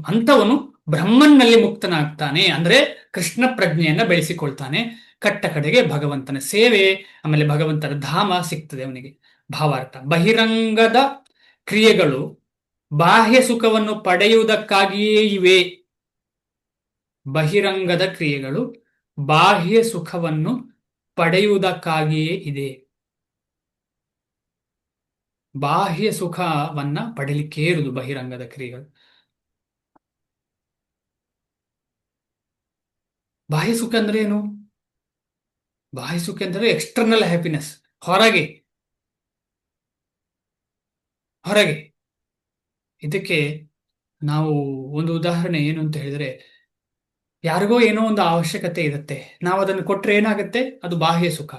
ಅಂಥವನು ಬ್ರಹ್ಮನ್ನಲ್ಲಿ ಮುಕ್ತನಾಗ್ತಾನೆ, ಅಂದ್ರೆ ಕೃಷ್ಣ ಪ್ರಜ್ಞೆಯನ್ನ ಬೆಳೆಸಿಕೊಳ್ತಾನೆ. ಕಟ್ಟ ಕಡೆಗೆ ಭಗವಂತನ ಸೇವೆ, ಆಮೇಲೆ ಭಗವಂತನ ಧಾಮ ಸಿಗ್ತದೆ ಅವನಿಗೆ. ಭಾವಾರ್ಥ: ಬಹಿರಂಗದ ಕ್ರಿಯೆಗಳು ಬಾಹ್ಯ ಸುಖವನ್ನು ಪಡೆಯುವುದಕ್ಕಾಗಿಯೇ ಇವೆ. ಬಹಿರಂಗದ ಕ್ರಿಯೆಗಳು ಬಾಹ್ಯ ಸುಖವನ್ನು ಪಡೆಯುವುದಕ್ಕಾಗಿಯೇ ಇದೆ. ಬಾಹ್ಯ ಸುಖವನ್ನ ಪಡೆಯಲಿಕ್ಕೆ ಇರುವುದು ಬಹಿರಂಗದ ಕ್ರಿಯೆಗಳು. ಬಾಹ್ಯ ಸುಖ ಅಂದ್ರೆ ಏನು? ಬಾಹ್ಯ ಸುಖ ಅಂದ್ರೆ ಎಕ್ಸ್ಟರ್ನಲ್ ಹ್ಯಾಪಿನೆಸ್, ಹೊರಗೆ ಹೊರಗೆ. ಇದಕ್ಕೆ ನಾವು ಒಂದು ಉದಾಹರಣೆ ಏನು ಅಂತ ಹೇಳಿದ್ರೆ, ಯಾರಿಗೋ ಏನೋ ಒಂದು ಅವಶ್ಯಕತೆ ಇರುತ್ತೆ, ನಾವು ಅದನ್ನು ಕೊಟ್ರೆ ಏನಾಗುತ್ತೆ? ಅದು ಬಾಹ್ಯ ಸುಖ.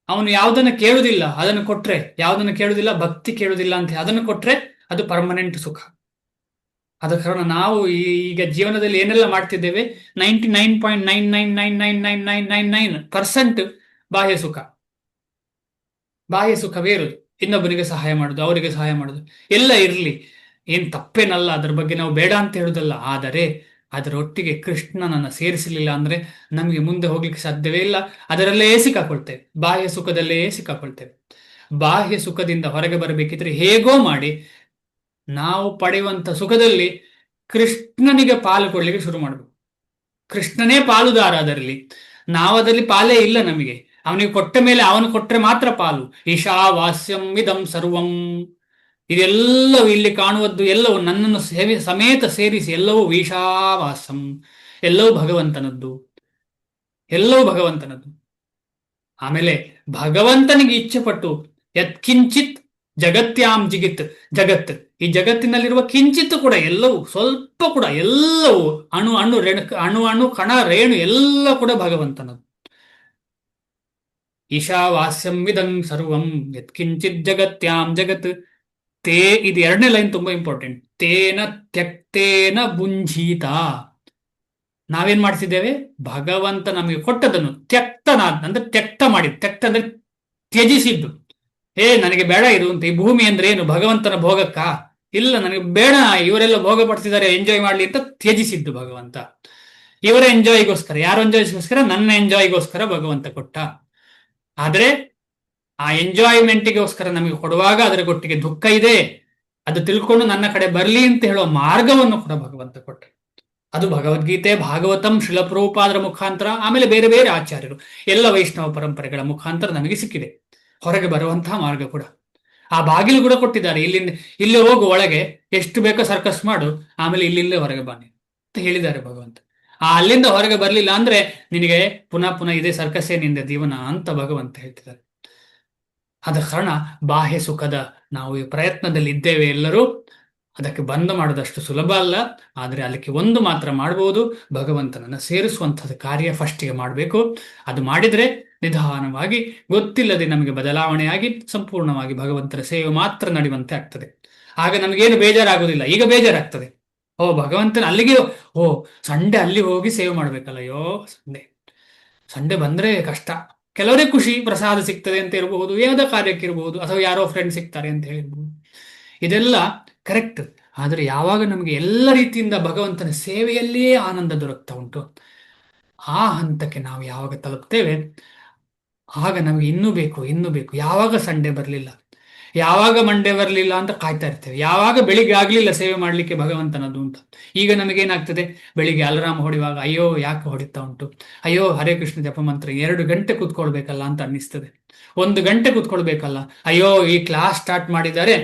ಅವನು ಯಾವುದನ್ನು ಕೇಳುವುದಿಲ್ಲ, ಅದನ್ನು ಕೊಟ್ರೆ, ಯಾವುದನ್ನು ಕೇಳುವುದಿಲ್ಲ, ಭಕ್ತಿ ಕೇಳುವುದಿಲ್ಲ ಅಂತ ಅದನ್ನು ಕೊಟ್ರೆ ಅದು ಪರ್ಮನೆಂಟ್ ಸುಖ. ಆದ ಕಾರಣ ನಾವು ಈಗ ಜೀವನದಲ್ಲಿ ಏನೆಲ್ಲ ಮಾಡ್ತಿದ್ದೇವೆ, 99.9999999% ಬಾಹ್ಯ ಸುಖ. ಬಾಹ್ಯ ಸುಖವೇ ಇರುವುದು. ಇನ್ನೊಬ್ಬನಿಗೆ ಸಹಾಯ ಮಾಡುದು, ಅವರಿಗೆ ಸಹಾಯ ಮಾಡುದು ಎಲ್ಲ ಇರಲಿ, ಏನ್ ತಪ್ಪೇನಲ್ಲ, ಅದ್ರ ಬಗ್ಗೆ ನಾವು ಬೇಡ ಅಂತ ಹೇಳುದಲ್ಲ. ಆದರೆ ಅದರೊಟ್ಟಿಗೆ ಕೃಷ್ಣನನ್ನ ಸೇರಿಸಲಿಲ್ಲ ಅಂದ್ರೆ ನಮಗೆ ಮುಂದೆ ಹೋಗ್ಲಿಕ್ಕೆ ಸಾಧ್ಯವೇ ಇಲ್ಲ. ಅದರಲ್ಲೇ ಸಿಕ್ಕಾಕೊಳ್ತೇವೆ, ಬಾಹ್ಯ ಸುಖದಲ್ಲೇ ಸಿಕ್ಕಾಕೊಳ್ತೇವೆ. ಬಾಹ್ಯ ಸುಖದಿಂದ ಹೊರಗೆ ಬರಬೇಕಿದ್ರೆ ಹೇಗೋ ಮಾಡಿ ನಾವು ಪಡೆಯುವಂತ ಸುಖದಲ್ಲಿ ಕೃಷ್ಣನಿಗೆ ಪಾಲು ಕೊಡ್ಲಿಕ್ಕೆ ಶುರು ಮಾಡಬೇಕು. ಕೃಷ್ಣನೇ ಪಾಲುದಾರ ಅದರಲ್ಲಿ, ನಾವದಲ್ಲಿ ಪಾಲೇ ಇಲ್ಲ ನಮಗೆ. ಅವನಿಗೆ ಕೊಟ್ಟ ಮೇಲೆ ಅವನು ಕೊಟ್ರೆ ಮಾತ್ರ ಪಾಲು. ಈಶಾವಾಸ್ಯಂ ಇದಂ ಸರ್ವಂ. ಇದೆಲ್ಲವೂ ಇಲ್ಲಿ ಕಾಣುವುದು ಎಲ್ಲವೂ ನನ್ನನ್ನು ಸಮೇತ ಸೇರಿಸಿ ಎಲ್ಲವೂ ಈಶಾವಾಸ್ಯಂ, ಎಲ್ಲವೂ ಭಗವಂತನದ್ದು, ಎಲ್ಲವೂ ಭಗವಂತನದ್ದು. ಆಮೇಲೆ ಭಗವಂತನಿಗೆ ಇಚ್ಛೆ ಪಟ್ಟು ಯತ್ಕಿಂಚಿತ್ ಜಗತ್ಯಾಂ ಜಿಗಿತ್, ಜಗತ್, ಈ ಜಗತ್ತಿನಲ್ಲಿರುವ ಕಿಂಚಿತ್ತು ಕೂಡ, ಎಲ್ಲವೂ ಸ್ವಲ್ಪ ಕೂಡ, ಎಲ್ಲವೂ ಅಣು ಅಣು ಅಣು ಅಣು ಕಣ ರೇಣು ಎಲ್ಲ ಕೂಡ ಭಗವಂತನದು. ಈಶಾವಾಸ್ಯಂ ವಿದಂ ಸರ್ವಂ ಯತ್ಕಿಂಚಿತ್ ಜಗತ್ಯಾಂ ಜಗತ್. ತೇ, ಇದು ಎರಡನೇ ಲೈನ್ ತುಂಬಾ ಇಂಪಾರ್ಟೆಂಟ್. ತೇನ ತ್ಯಕ್ತೇನ ಭುಂಜೀತ. ನಾವೇನ್ ಮಾಡ್ತಿದ್ದೇವೆ? ಭಗವಂತ ನಮಗೆ ಕೊಟ್ಟದನ್ನು ತ್ಯಕ್ತನಾದ ಅಂದ್ರೆ ತ್ಯಕ್ತ ಮಾಡಿ, ತ್ಯಕ್ತ ಅಂದ್ರೆ ತ್ಯಜಿಸಿದ್ದು. ನನಗೆ ಬೇಡ ಇದು ಅಂತ. ಈ ಭೂಮಿ ಅಂದ್ರೆ ಏನು? ಭಗವಂತನ ಭೋಗಕ್ಕ? ಇಲ್ಲ, ನನಗೆ ಬೇಡ, ಇವರೆಲ್ಲ ಭೋಗ ಪಡ್ತಿದ್ದಾರೆ, ಎಂಜಾಯ್ ಮಾಡ್ಲಿ ಅಂತ ತ್ಯಜಿಸಿದ್ದು ಭಗವಂತ. ಇವರ ಎಂಜಾಯ್ಗೋಸ್ಕರ, ಯಾರು ಎಂಜಾಯ್ಗೋಸ್ಕರ? ನನ್ನ ಎಂಜಾಯ್ಗೋಸ್ಕರ ಭಗವಂತ ಕೊಟ್ಟ. ಆದ್ರೆ ಆ ಎಂಜಾಯ್ಮೆಂಟ್ಗೋಸ್ಕರ ನಮಗೆ ಕೊಡುವಾಗ ಅದರ ಒಟ್ಟಿಗೆ ದುಃಖ ಇದೆ, ಅದು ತಿಳ್ಕೊಂಡು ನನ್ನ ಕಡೆ ಬರ್ಲಿ ಅಂತ ಹೇಳುವ ಮಾರ್ಗವನ್ನು ಕೂಡ ಭಗವಂತ ಕೊಟ್ಟ. ಅದು ಭಗವದ್ಗೀತೆ, ಭಾಗವತಂ, ಶಿಲಪ್ರಭುಪಾದರ ಮುಖಾಂತರ, ಆಮೇಲೆ ಬೇರೆ ಬೇರೆ ಆಚಾರ್ಯರು, ಎಲ್ಲ ವೈಷ್ಣವ ಪರಂಪರೆಗಳ ಮುಖಾಂತರ ನಮಗೆ ಸಿಕ್ಕಿದೆ ಹೊರಗೆ ಬರುವಂತಹ ಮಾರ್ಗ ಕೂಡ. ಆ ಬಾಗಿಲು ಕೂಡ ಕೊಟ್ಟಿದ್ದಾರೆ. ಇಲ್ಲಿ ಹೋಗು, ಒಳಗೆ ಎಷ್ಟು ಬೇಕೋ ಸರ್ಕಸ್ ಮಾಡು, ಆಮೇಲೆ ಇಲ್ಲಿಂದ ಹೊರಗೆ ಬನ್ನಿ ಅಂತ ಹೇಳಿದ್ದಾರೆ ಭಗವಂತ. ಅಲ್ಲಿಂದ ಹೊರಗೆ ಬರ್ಲಿಲ್ಲ ಅಂದ್ರೆ ನಿನಗೆ ಪುನಃ ಪುನಃ ಇದೇ ಸರ್ಕಸ್ಸೇ ನಿಂದ ಜೀವನ ಅಂತ ಭಗವಂತ ಹೇಳ್ತಿದ್ದಾರೆ. ಆದ ಕಾರಣ ಬಾಹ್ಯ ಸುಖದ ನಾವು ಈ ಪ್ರಯತ್ನದಲ್ಲಿ ಇದ್ದೇವೆ ಎಲ್ಲರೂ. ಅದಕ್ಕೆ ಬಂದ ಮಾಡೋದಷ್ಟು ಸುಲಭ ಅಲ್ಲ, ಆದರೆ ಅದಕ್ಕೆ ಒಂದು ಮಾತ್ರ ಮಾಡಬಹುದು, ಭಗವಂತನನ್ನ ಸೇರಿಸುವಂಥದ್ದು ಕಾರ್ಯ ಫಸ್ಟಿಗೆ ಮಾಡಬೇಕು. ಅದು ಮಾಡಿದ್ರೆ ನಿಧಾನವಾಗಿ ಗೊತ್ತಿಲ್ಲದೆ ನಮಗೆ ಬದಲಾವಣೆಯಾಗಿ ಸಂಪೂರ್ಣವಾಗಿ ಭಗವಂತನ ಸೇವೆ ಮಾತ್ರ ನಡೆಯುವಂತೆ ಆಗ್ತದೆ. ಆಗ ನಮಗೇನು ಬೇಜಾರಾಗುದಿಲ್ಲ. ಈಗ ಬೇಜಾರಾಗ್ತದೆ, ಭಗವಂತನ ಅಲ್ಲಿಗೆ, ಸಂಡೆ ಅಲ್ಲಿ ಹೋಗಿ ಸೇವೆ ಮಾಡ್ಬೇಕಲ್ಲ, ಸಂಡೆ ಬಂದ್ರೆ ಕಷ್ಟ. ಕೆಲವರಿಗೆ ಖುಷಿ, ಪ್ರಸಾದ ಸಿಗ್ತದೆ ಅಂತ ಇರಬಹುದು, ಯಾವುದೋ ಕಾರ್ಯಕ್ಕೆ ಇರಬಹುದು, ಅಥವಾ ಯಾರೋ ಫ್ರೆಂಡ್ ಸಿಗ್ತಾರೆ ಅಂತ ಹೇಳಿರ್ಬೋದು, ಇದೆಲ್ಲ ಕರೆಕ್ಟ್. ಆದರೆ ಯಾವಾಗ ನಮಗೆ ಎಲ್ಲ ರೀತಿಯಿಂದ ಭಗವಂತನ ಸೇವೆಯಲ್ಲಿಯೇ ಆನಂದ ದೊರಕ್ತಾ ಉಂಟು, ಆ ಹಂತಕ್ಕೆ ನಾವು ಯಾವಾಗ ತಲುಪ್ತೇವೆ ಆಗ ನಮಗೆ ಇನ್ನೂ ಬೇಕು, ಇನ್ನೂ ಬೇಕು. ಯಾವಾಗ ಸಂಡೆ ಬರಲಿಲ್ಲ, ಯಾವಾಗ ಮಂಡೇ ಬರಲಿಲ್ಲ ಅಂತ ಕಾಯ್ತಾ ಇರ್ತೇವೆ. ಯಾವಾಗ ಬೆಳಿಗ್ಗೆ ಆಗ್ಲಿಲ್ಲ ಸೇವೆ ಮಾಡ್ಲಿಕ್ಕೆ ಭಗವಂತನದು ಅಂತ. ಈಗ ನಮಗೇನಾಗ್ತದೆ, ಬೆಳಿಗ್ಗೆ ಅಲಾರಾಮ್ ಹೊಡೆಯುವಾಗ ಅಯ್ಯೋ ಯಾಕೆ ಹೊಡಿತಾ ಉಂಟು, ಅಯ್ಯೋ ಹರೇ ಕೃಷ್ಣ ಜಪ ಮಂತ್ರ 2 ಗಂಟೆ ಕೂತ್ಕೊಳ್ಬೇಕಲ್ಲ ಅಂತ ಅನ್ನಿಸ್ತದೆ. 1 ಗಂಟೆ ಕೂತ್ಕೊಳ್ಬೇಕಲ್ಲ, ಅಯ್ಯೋ ಈ ಕ್ಲಾಸ್ ಸ್ಟಾರ್ಟ್ ಮಾಡಿದ್ದಾರೆ,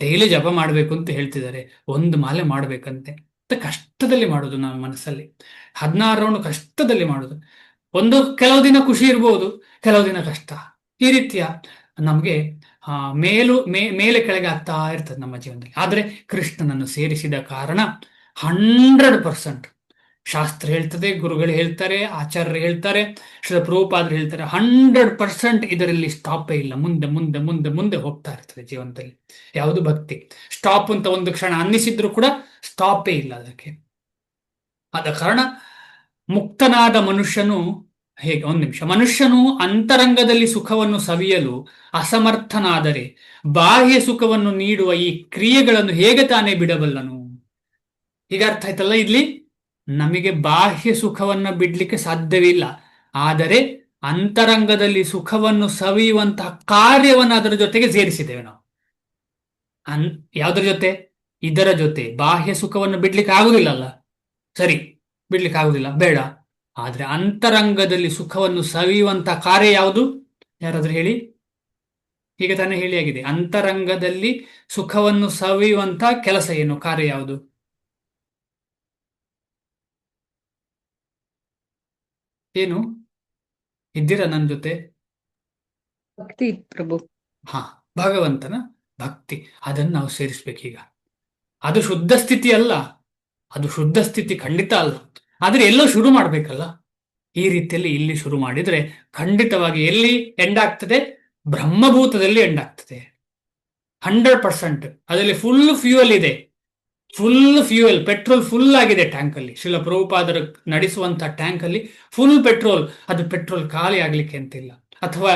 ಡೈಲಿ ಜಪ ಮಾಡಬೇಕು ಅಂತ ಹೇಳ್ತಿದ್ದಾರೆ, 1 ಮಾಲೆ ಮಾಡ್ಬೇಕಂತೆ ಅಂತ ಕಷ್ಟದಲ್ಲಿ ಮಾಡೋದು ನಮ್ಮ ಮನಸ್ಸಲ್ಲಿ. 16 ರೌಂಡ್ ಕಷ್ಟದಲ್ಲಿ ಮಾಡೋದು. ಕೆಲವು ದಿನ ಖುಷಿ ಇರ್ಬೋದು, ಕೆಲವು ದಿನ ಕಷ್ಟ. ಈ ರೀತಿಯ ನಮಗೆ ಮೇಲೆ ಕೆಳಗೆ ಆಗ್ತಾ ಇರ್ತದೆ ನಮ್ಮ ಜೀವನದಲ್ಲಿ. ಆದರೆ ಕೃಷ್ಣನನ್ನು ಸೇರಿಸಿದ ಕಾರಣ 100%, ಶಾಸ್ತ್ರ ಹೇಳ್ತದೆ, ಗುರುಗಳು ಹೇಳ್ತಾರೆ, ಆಚಾರ್ಯರು ಹೇಳ್ತಾರೆ, ಶ್ರೀ ಪ್ರಭುಪಾದರು ಹೇಳ್ತಾರೆ, 100% ಇದರಲ್ಲಿ ಸ್ಟಾಪೇ ಇಲ್ಲ. ಮುಂದೆ ಮುಂದೆ ಮುಂದೆ ಮುಂದೆ ಹೋಗ್ತಾ ಇರ್ತದೆ ಜೀವನದಲ್ಲಿ. ಯಾವುದು ಭಕ್ತಿ ಸ್ಟಾಪ್ ಅಂತ ಒಂದು ಕ್ಷಣ ಅನ್ನಿಸಿದ್ರು ಕೂಡ ಸ್ಟಾಪೇ ಇಲ್ಲ ಅದಕ್ಕೆ. ಆದ ಕಾರಣ ಮುಕ್ತನಾದ ಮನುಷ್ಯನು ಹೇಗೆ, ಒಂದು ನಿಮಿಷ, ಮನುಷ್ಯನು ಅಂತರಂಗದಲ್ಲಿ ಸುಖವನ್ನು ಸವಿಯಲು ಅಸಮರ್ಥನಾದರೆ ಬಾಹ್ಯ ಸುಖವನ್ನು ನೀಡುವ ಈ ಕ್ರಿಯೆಗಳನ್ನು ಹೇಗೆ ತಾನೇ ಬಿಡಬಲ್ಲನು? ಈಗ ಅರ್ಥ ಆಯ್ತಲ್ಲ, ಇಲ್ಲಿ ನಮಗೆ ಬಾಹ್ಯ ಸುಖವನ್ನ ಬಿಡ್ಲಿಕ್ಕೆ ಸಾಧ್ಯವಿಲ್ಲ, ಆದರೆ ಅಂತರಂಗದಲ್ಲಿ ಸುಖವನ್ನು ಸವಿಯುವಂತಹ ಕಾರ್ಯವನ್ನು ಅದರ ಜೊತೆಗೆ ಸೇರಿಸಿದ್ದೇವೆ ನಾವು. ಯಾವುದರ ಜೊತೆ? ಇದರ ಜೊತೆ. ಬಾಹ್ಯ ಸುಖವನ್ನು ಬಿಡ್ಲಿಕ್ಕೆ ಆಗುದಿಲ್ಲಲ್ಲ, ಸರಿ, ಬಿಡ್ಲಿಕ್ಕೆ ಆಗುದಿಲ್ಲ, ಬೇಡ. ಆದ್ರೆ ಅಂತರಂಗದಲ್ಲಿ ಸುಖವನ್ನು ಸವಿಯುವಂತಹ ಕಾರ್ಯ ಯಾವುದು? ಯಾರಾದ್ರೂ ಹೇಳಿ. ಈಗ ತಾನೇ ಹೇಳಿ ಆಗಿದೆ, ಅಂತರಂಗದಲ್ಲಿ ಸುಖವನ್ನು ಸವಿಯುವಂತಹ ಕೆಲಸ ಏನು, ಕಾರ್ಯ ಯಾವುದು? ಏನು? ಇದ್ದೀರಾ ನನ್ನ ಜೊತೆ? ಭಕ್ತಿ ಪ್ರಭು. ಹಾ, ಭಗವಂತನ ಭಕ್ತಿ, ಅದನ್ನು ನಾವು ಸೇರಿಸ್ಬೇಕೀಗ. ಅದು ಶುದ್ಧ ಸ್ಥಿತಿ ಅಲ್ಲ, ಅದು ಶುದ್ಧ ಸ್ಥಿತಿ ಖಂಡಿತ ಅಲ್ಲ, ಆದ್ರೆ ಎಲ್ಲೋ ಶುರು ಮಾಡ್ಬೇಕಲ್ಲ. ಈ ರೀತಿಯಲ್ಲಿ ಇಲ್ಲಿ ಶುರು ಮಾಡಿದ್ರೆ ಖಂಡಿತವಾಗಿ ಎಲ್ಲಿ ಎಂಡ್ ಆಗ್ತದೆ? ಬ್ರಹ್ಮಭೂತದಲ್ಲಿ ಎಂಡ್ ಆಗ್ತದೆ 100%. ಅದರಲ್ಲಿ ಫುಲ್ ಫ್ಯೂಯಲ್ ಇದೆ, ಫುಲ್ ಫ್ಯೂಯಲ್, ಪೆಟ್ರೋಲ್ ಫುಲ್ ಆಗಿದೆ ಟ್ಯಾಂಕ್ ಅಲ್ಲಿ. ಶ್ರೀಲ ಪ್ರಭುಪಾದರು ನಡೆಸುವಂತಹ ಟ್ಯಾಂಕ್ ಅಲ್ಲಿ ಫುಲ್ ಪೆಟ್ರೋಲ್. ಅದು ಪೆಟ್ರೋಲ್ ಖಾಲಿ ಆಗ್ಲಿಕ್ಕೆ ಅಂತಿಲ್ಲ, ಅಥವಾ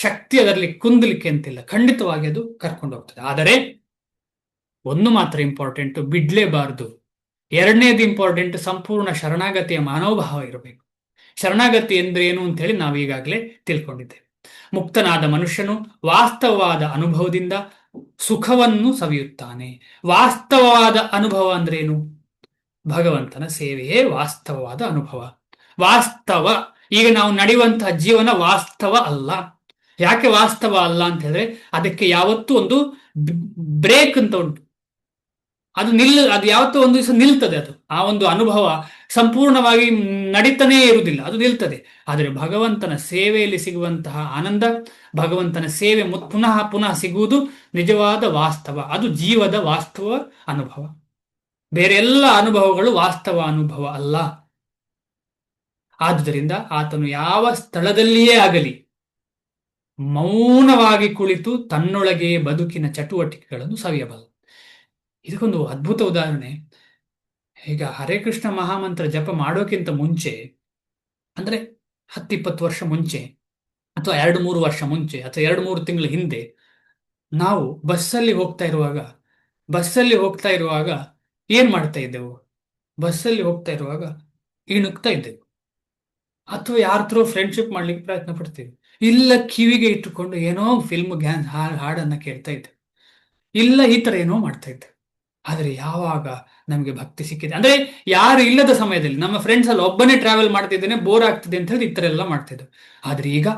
ಶಕ್ತಿ ಅದರಲ್ಲಿ ಕುಂದಲಿಕ್ಕೆ ಅಂತಿಲ್ಲ. ಖಂಡಿತವಾಗಿ ಅದು ಕರ್ಕೊಂಡು ಹೋಗ್ತದೆ. ಆದರೆ ಒಂದು ಮಾತ್ರ ಇಂಪಾರ್ಟೆಂಟ್, ಬಿಡ್ಲೇಬಾರ್ದು. ಎರಡನೇದು ಇಂಪಾರ್ಟೆಂಟ್, ಸಂಪೂರ್ಣ ಶರಣಾಗತಿಯ ಮನೋಭಾವ ಇರಬೇಕು. ಶರಣಾಗತಿ ಎಂದ್ರೆ ಏನು ಅಂತ ಹೇಳಿ ನಾವು ಈಗಾಗಲೇ ತಿಳ್ಕೊಂಡಿದ್ದೇವೆ. ಮುಕ್ತನಾದ ಮನುಷ್ಯನು ವಾಸ್ತವವಾದ ಅನುಭವದಿಂದ ಸುಖವನ್ನು ಸವಿಯುತ್ತಾನೆ. ವಾಸ್ತವವಾದ ಅನುಭವ ಅಂದ್ರೇನು? ಭಗವಂತನ ಸೇವೆಯೇ ವಾಸ್ತವವಾದ ಅನುಭವ. ವಾಸ್ತವ, ಈಗ ನಾವು ನಡೆಯುವಂತಹ ಜೀವನ ವಾಸ್ತವ ಅಲ್ಲ. ಯಾಕೆ ವಾಸ್ತವ ಅಲ್ಲ ಅಂತ ಹೇಳಿದ್ರೆ, ಅದಕ್ಕೆ ಯಾವತ್ತೂ ಒಂದು ಬ್ರೇಕ್ ಅಂತ ಉಂಟು. ಅದು ಯಾವತ್ತೋ ಒಂದು ದಿವಸ ನಿಲ್ತದೆ. ಅದು ಆ ಒಂದು ಅನುಭವ ಸಂಪೂರ್ಣವಾಗಿ ನಡೀತಾನೇ ಇರುವುದಿಲ್ಲ, ಅದು ನಿಲ್ತದೆ. ಆದರೆ ಭಗವಂತನ ಸೇವೆಯಲ್ಲಿ ಸಿಗುವಂತಹ ಆನಂದ, ಭಗವಂತನ ಸೇವೆ ಪುನಃ ಪುನಃ ಸಿಗುವುದು ನಿಜವಾದ ವಾಸ್ತವ. ಅದು ಜೀವದ ವಾಸ್ತವ ಅನುಭವ. ಬೇರೆ ಎಲ್ಲ ಅನುಭವಗಳು ವಾಸ್ತವ ಅನುಭವ ಅಲ್ಲ. ಆದುದರಿಂದ ಆತನು ಯಾವ ಸ್ಥಳದಲ್ಲಿಯೇ ಆಗಲಿ ಮೌನವಾಗಿ ಕುಳಿತು ತನ್ನೊಳಗೆ ಬದುಕಿನ ಚಟುವಟಿಕೆಗಳನ್ನು ಸವಿಯಬಲ್ಲ. ಇದಕ್ಕೊಂದು ಅದ್ಭುತ ಉದಾಹರಣೆ. ಈಗ ಹರೇ ಕೃಷ್ಣ ಮಹಾಮಂತ್ರ ಜಪ ಮಾಡೋಕ್ಕಿಂತ ಮುಂಚೆ, ಅಂದ್ರೆ 10-20 ವರ್ಷ ಮುಂಚೆ, ಅಥವಾ 2-3 ವರ್ಷ ಮುಂಚೆ, ಅಥವಾ 2-3 ತಿಂಗಳ ಹಿಂದೆ, ನಾವು ಬಸ್ಸಲ್ಲಿ ಹೋಗ್ತಾ ಇರುವಾಗ ಏನ್ ಮಾಡ್ತಾ ಇದ್ದೆವು? ಬಸ್ಸಲ್ಲಿ ಹೋಗ್ತಾ ಇರುವಾಗ ಇಣುಕ್ತಾ ಇದ್ದೆವು, ಅಥವಾ ಯಾರ ಹತ್ರ ಫ್ರೆಂಡ್ಶಿಪ್ ಮಾಡ್ಲಿಕ್ಕೆ ಪ್ರಯತ್ನ ಪಡ್ತೇವೆ, ಇಲ್ಲ ಕಿವಿಗೆ ಇಟ್ಟುಕೊಂಡು ಏನೋ ಫಿಲ್ಮ್ ಹಾಡನ್ನ ಕೇಳ್ತಾ ಇದ್ದೇವೆ, ಇಲ್ಲ ಈ ತರ ಏನೋ ಮಾಡ್ತಾ ಇದ್ದೇವೆ. ಆದರೆ ಯಾವಾಗ ನಮಗೆ ಭಕ್ತಿ ಸಿಕ್ಕಿದೆ, ಅಂದ್ರೆ ಯಾರು ಇಲ್ಲದ ಸಮಯದಲ್ಲಿ, ನಮ್ಮ ಫ್ರೆಂಡ್ಸ್ ಅಲ್ಲಿ ಒಬ್ಬನೇ ಟ್ರಾವೆಲ್ ಮಾಡ್ತಿದ್ದೇನೆ, ಬೋರ್ ಆಗ್ತಿದೆ ಅಂತ ಹೇಳಿ ಈ ತರ ಎಲ್ಲ ಮಾಡ್ತಿದ್ದೆವು. ಆದ್ರೆ ಈಗ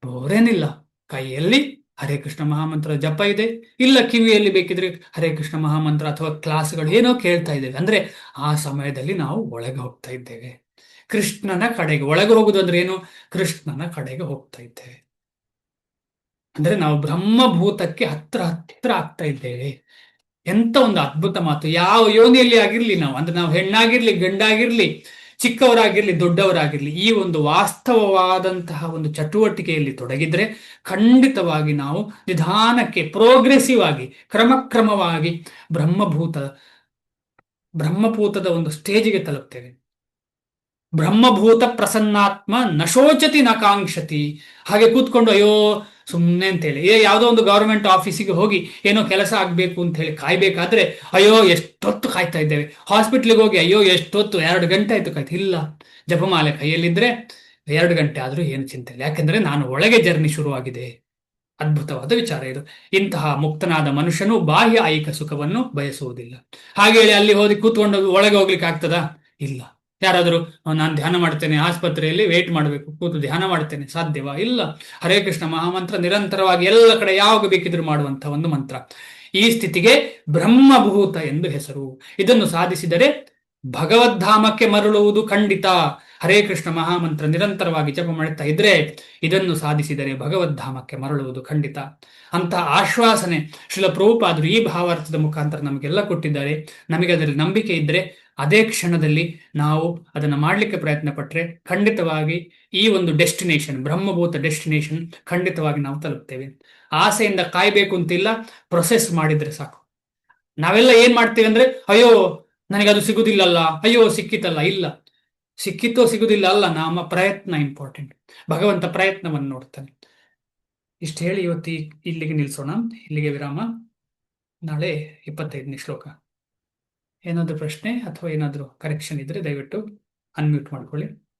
ಬೋರೇನಿಲ್ಲ, ಕೈಯಲ್ಲಿ ಹರೇ ಕೃಷ್ಣ ಮಹಾಮಂತ್ರ ಜಪ ಇದೆ, ಇಲ್ಲ ಕಿವಿಯಲ್ಲಿ ಬೇಕಿದ್ರೆ ಹರೇ ಕೃಷ್ಣ ಮಹಾಮಂತ್ರ ಅಥವಾ ಕ್ಲಾಸ್ಗಳು ಏನೋ ಕೇಳ್ತಾ ಇದ್ದೇವೆ. ಅಂದ್ರೆ ಆ ಸಮಯದಲ್ಲಿ ನಾವು ಒಳಗೆ ಹೋಗ್ತಾ ಇದ್ದೇವೆ, ಕೃಷ್ಣನ ಕಡೆಗೆ. ಒಳಗೆ ಹೋಗುದು ಅಂದ್ರೆ ಏನು? ಕೃಷ್ಣನ ಕಡೆಗೆ ಹೋಗ್ತಾ ಇದ್ದೇವೆ. ಅಂದ್ರೆ ನಾವು ಬ್ರಹ್ಮಭೂತಕ್ಕೆ ಹತ್ರ ಆಗ್ತಾ ಇದ್ದೇವೆ. ಎಂತ ಒಂದು ಅದ್ಭುತ ಮಾತು. ಯಾವ ಯೋನಿಯಲ್ಲಿ ಆಗಿರ್ಲಿ ನಾವು, ಅಂದ್ರೆ ನಾವು ಹೆಣ್ಣಾಗಿರ್ಲಿ ಗಂಡಾಗಿರ್ಲಿ, ಚಿಕ್ಕವರಾಗಿರ್ಲಿ ದೊಡ್ಡವರಾಗಿರ್ಲಿ, ಈ ಒಂದು ವಾಸ್ತವವಾದಂತಹ ಒಂದು ಚಟುವಟಿಕೆಯಲ್ಲಿ ತೊಡಗಿದ್ರೆ ಖಂಡಿತವಾಗಿ ನಾವು ನಿಧಾನಕ್ಕೆ, ಪ್ರೋಗ್ರೆಸಿವ್ ಆಗಿ, ಕ್ರಮಕ್ರಮವಾಗಿ ಬ್ರಹ್ಮಭೂತದ ಒಂದು ಸ್ಟೇಜಿಗೆ ತಲುಪ್ತೇವೆ. ಬ್ರಹ್ಮಭೂತ ಪ್ರಸನ್ನಾತ್ಮ ನಶೋಚತಿ ನಕಾಂಕ್ಷತಿ. ಹಾಗೆ ಕೂತ್ಕೊಂಡು ಅಯ್ಯೋ ಸುಮ್ಮನೆ ಅಂತೇಳಿ, ಯಾವುದೋ ಒಂದು ಗವರ್ಮೆಂಟ್ ಆಫೀಸಿಗೆ ಹೋಗಿ ಏನೋ ಕೆಲಸ ಆಗ್ಬೇಕು ಅಂತ ಹೇಳಿ ಕಾಯ್ಬೇಕಾದ್ರೆ ಅಯ್ಯೋ ಎಷ್ಟೊತ್ತು ಕಾಯ್ತಾ ಇದ್ದೇವೆ. ಹಾಸ್ಪಿಟ್ಲಿಗೆ ಹೋಗಿ ಅಯ್ಯೋ ಎಷ್ಟೊತ್ತು, 2 ಗಂಟೆ ಆಯ್ತು ಕಾಯ್ತು. ಇಲ್ಲ, ಜಪಮಾಲೆ ಕೈಯಲ್ಲಿದ್ರೆ 2 ಗಂಟೆ ಆದ್ರೂ ಏನು ಚಿಂತೆ ಇಲ್ಲ, ಯಾಕೆಂದ್ರೆ ನಾನು ಒಳಗೆ ಜರ್ನಿ ಶುರುವಾಗಿದೆ. ಅದ್ಭುತವಾದ ವಿಚಾರ ಇದು. ಇಂತಹ ಮುಕ್ತನಾದ ಮನುಷ್ಯನು ಬಾಹ್ಯ ಐಹಿಕ ಸುಖವನ್ನು ಬಯಸುವುದಿಲ್ಲ. ಹಾಗೆ ಹೇಳಿ ಅಲ್ಲಿ ಹೋಗಿ ಕೂತ್ಕೊಂಡು ಒಳಗೆ ಹೋಗ್ಲಿಕ್ಕೆ ಆಗ್ತದಾ? ಇಲ್ಲ. ಯಾರಾದರೂ ನಾನು ಧ್ಯಾನ ಮಾಡ್ತೇನೆ, ಆಸ್ಪತ್ರೆಯಲ್ಲಿ ವೇಟ್ ಮಾಡಬೇಕು, ಕೂತು ಧ್ಯಾನ ಮಾಡ್ತೇನೆ, ಸಾಧ್ಯವಾ? ಇಲ್ಲ. ಹರೇ ಕೃಷ್ಣ ಮಹಾಮಂತ್ರ ನಿರಂತರವಾಗಿ ಎಲ್ಲ ಕಡೆ ಯಾವಾಗ ಬೇಕಿದ್ರು ಮಾಡುವಂತಹ ಒಂದು ಮಂತ್ರ. ಈ ಸ್ಥಿತಿಗೆ ಬ್ರಹ್ಮಭೂತ ಎಂದು ಹೆಸರು. ಇದನ್ನು ಸಾಧಿಸಿದರೆ ಭಗವದ್ಧಾಮಕ್ಕೆ ಮರಳುವುದು ಖಂಡಿತ. ಹರೇ ಕೃಷ್ಣ ಮಹಾಮಂತ್ರ ನಿರಂತರವಾಗಿ ಜಪ ಮಾಡುತ್ತಾ ಇದ್ರೆ ಇದನ್ನು ಸಾಧಿಸಿದರೆ ಭಗವದ್ಧಾಮಕ್ಕೆ ಮರಳುವುದು ಖಂಡಿತ. ಅಂತಹ ಆಶ್ವಾಸನೆ ಶ್ರೀಲ ಪ್ರಭುಪಾದರು ಈ ಭಾವಾರ್ಥದ ಮುಖಾಂತರ ನಮಗೆಲ್ಲ ಕೊಟ್ಟಿದ್ದಾರೆ. ನಮಗೆ ಅದರಲ್ಲಿ ನಂಬಿಕೆ ಇದ್ದರೆ ಅದೇ ಕ್ಷಣದಲ್ಲಿ ನಾವು ಅದನ್ನು ಮಾಡಲಿಕ್ಕೆ ಪ್ರಯತ್ನ ಪಟ್ಟರೆ ಖಂಡಿತವಾಗಿ ಈ ಒಂದು ಡೆಸ್ಟಿನೇಷನ್, ಬ್ರಹ್ಮಭೂತ ಡೆಸ್ಟಿನೇಷನ್ ಖಂಡಿತವಾಗಿ ನಾವು ತಲುಪ್ತೇವೆ. ಆಸೆಯಿಂದ ಕಾಯ್ಬೇಕು ಅಂತಿಲ್ಲ, ಪ್ರೊಸೆಸ್ ಮಾಡಿದ್ರೆ ಸಾಕು. ನಾವೆಲ್ಲ ಏನ್ ಮಾಡ್ತೇವೆ ಅಂದ್ರೆ, ಅಯ್ಯೋ ನನಗದು ಸಿಗುದಿಲ್ಲಲ್ಲ, ಅಯ್ಯೋ ಸಿಕ್ಕಿತಲ್ಲ. ಇಲ್ಲ, ಸಿಕ್ಕಿತೋ ಸಿಗುದಿಲ್ಲ ಅಲ್ಲ, ನಮ್ಮ ಪ್ರಯತ್ನ ಇಂಪಾರ್ಟೆಂಟ್. ಭಗವಂತ ಪ್ರಯತ್ನವನ್ನು ನೋಡ್ತಾನೆ. ಇಷ್ಟು ಹೇಳಿ ಇವತ್ತು ಇಲ್ಲಿಗೆ ನಿಲ್ಸೋಣ. ಇಲ್ಲಿಗೆ ವಿರಾಮ. ನಾಳೆ 25ನೇ ಶ್ಲೋಕ. ಏನಾದರೂ ಪ್ರಶ್ನೆ ಅಥವಾ ಏನಾದರೂ ಕರೆಕ್ಷನ್ ಇದ್ರೆ ದಯವಿಟ್ಟು ಅನ್ಮ್ಯೂಟ್ ಮಾಡ್ಕೊಳ್ಳಿ.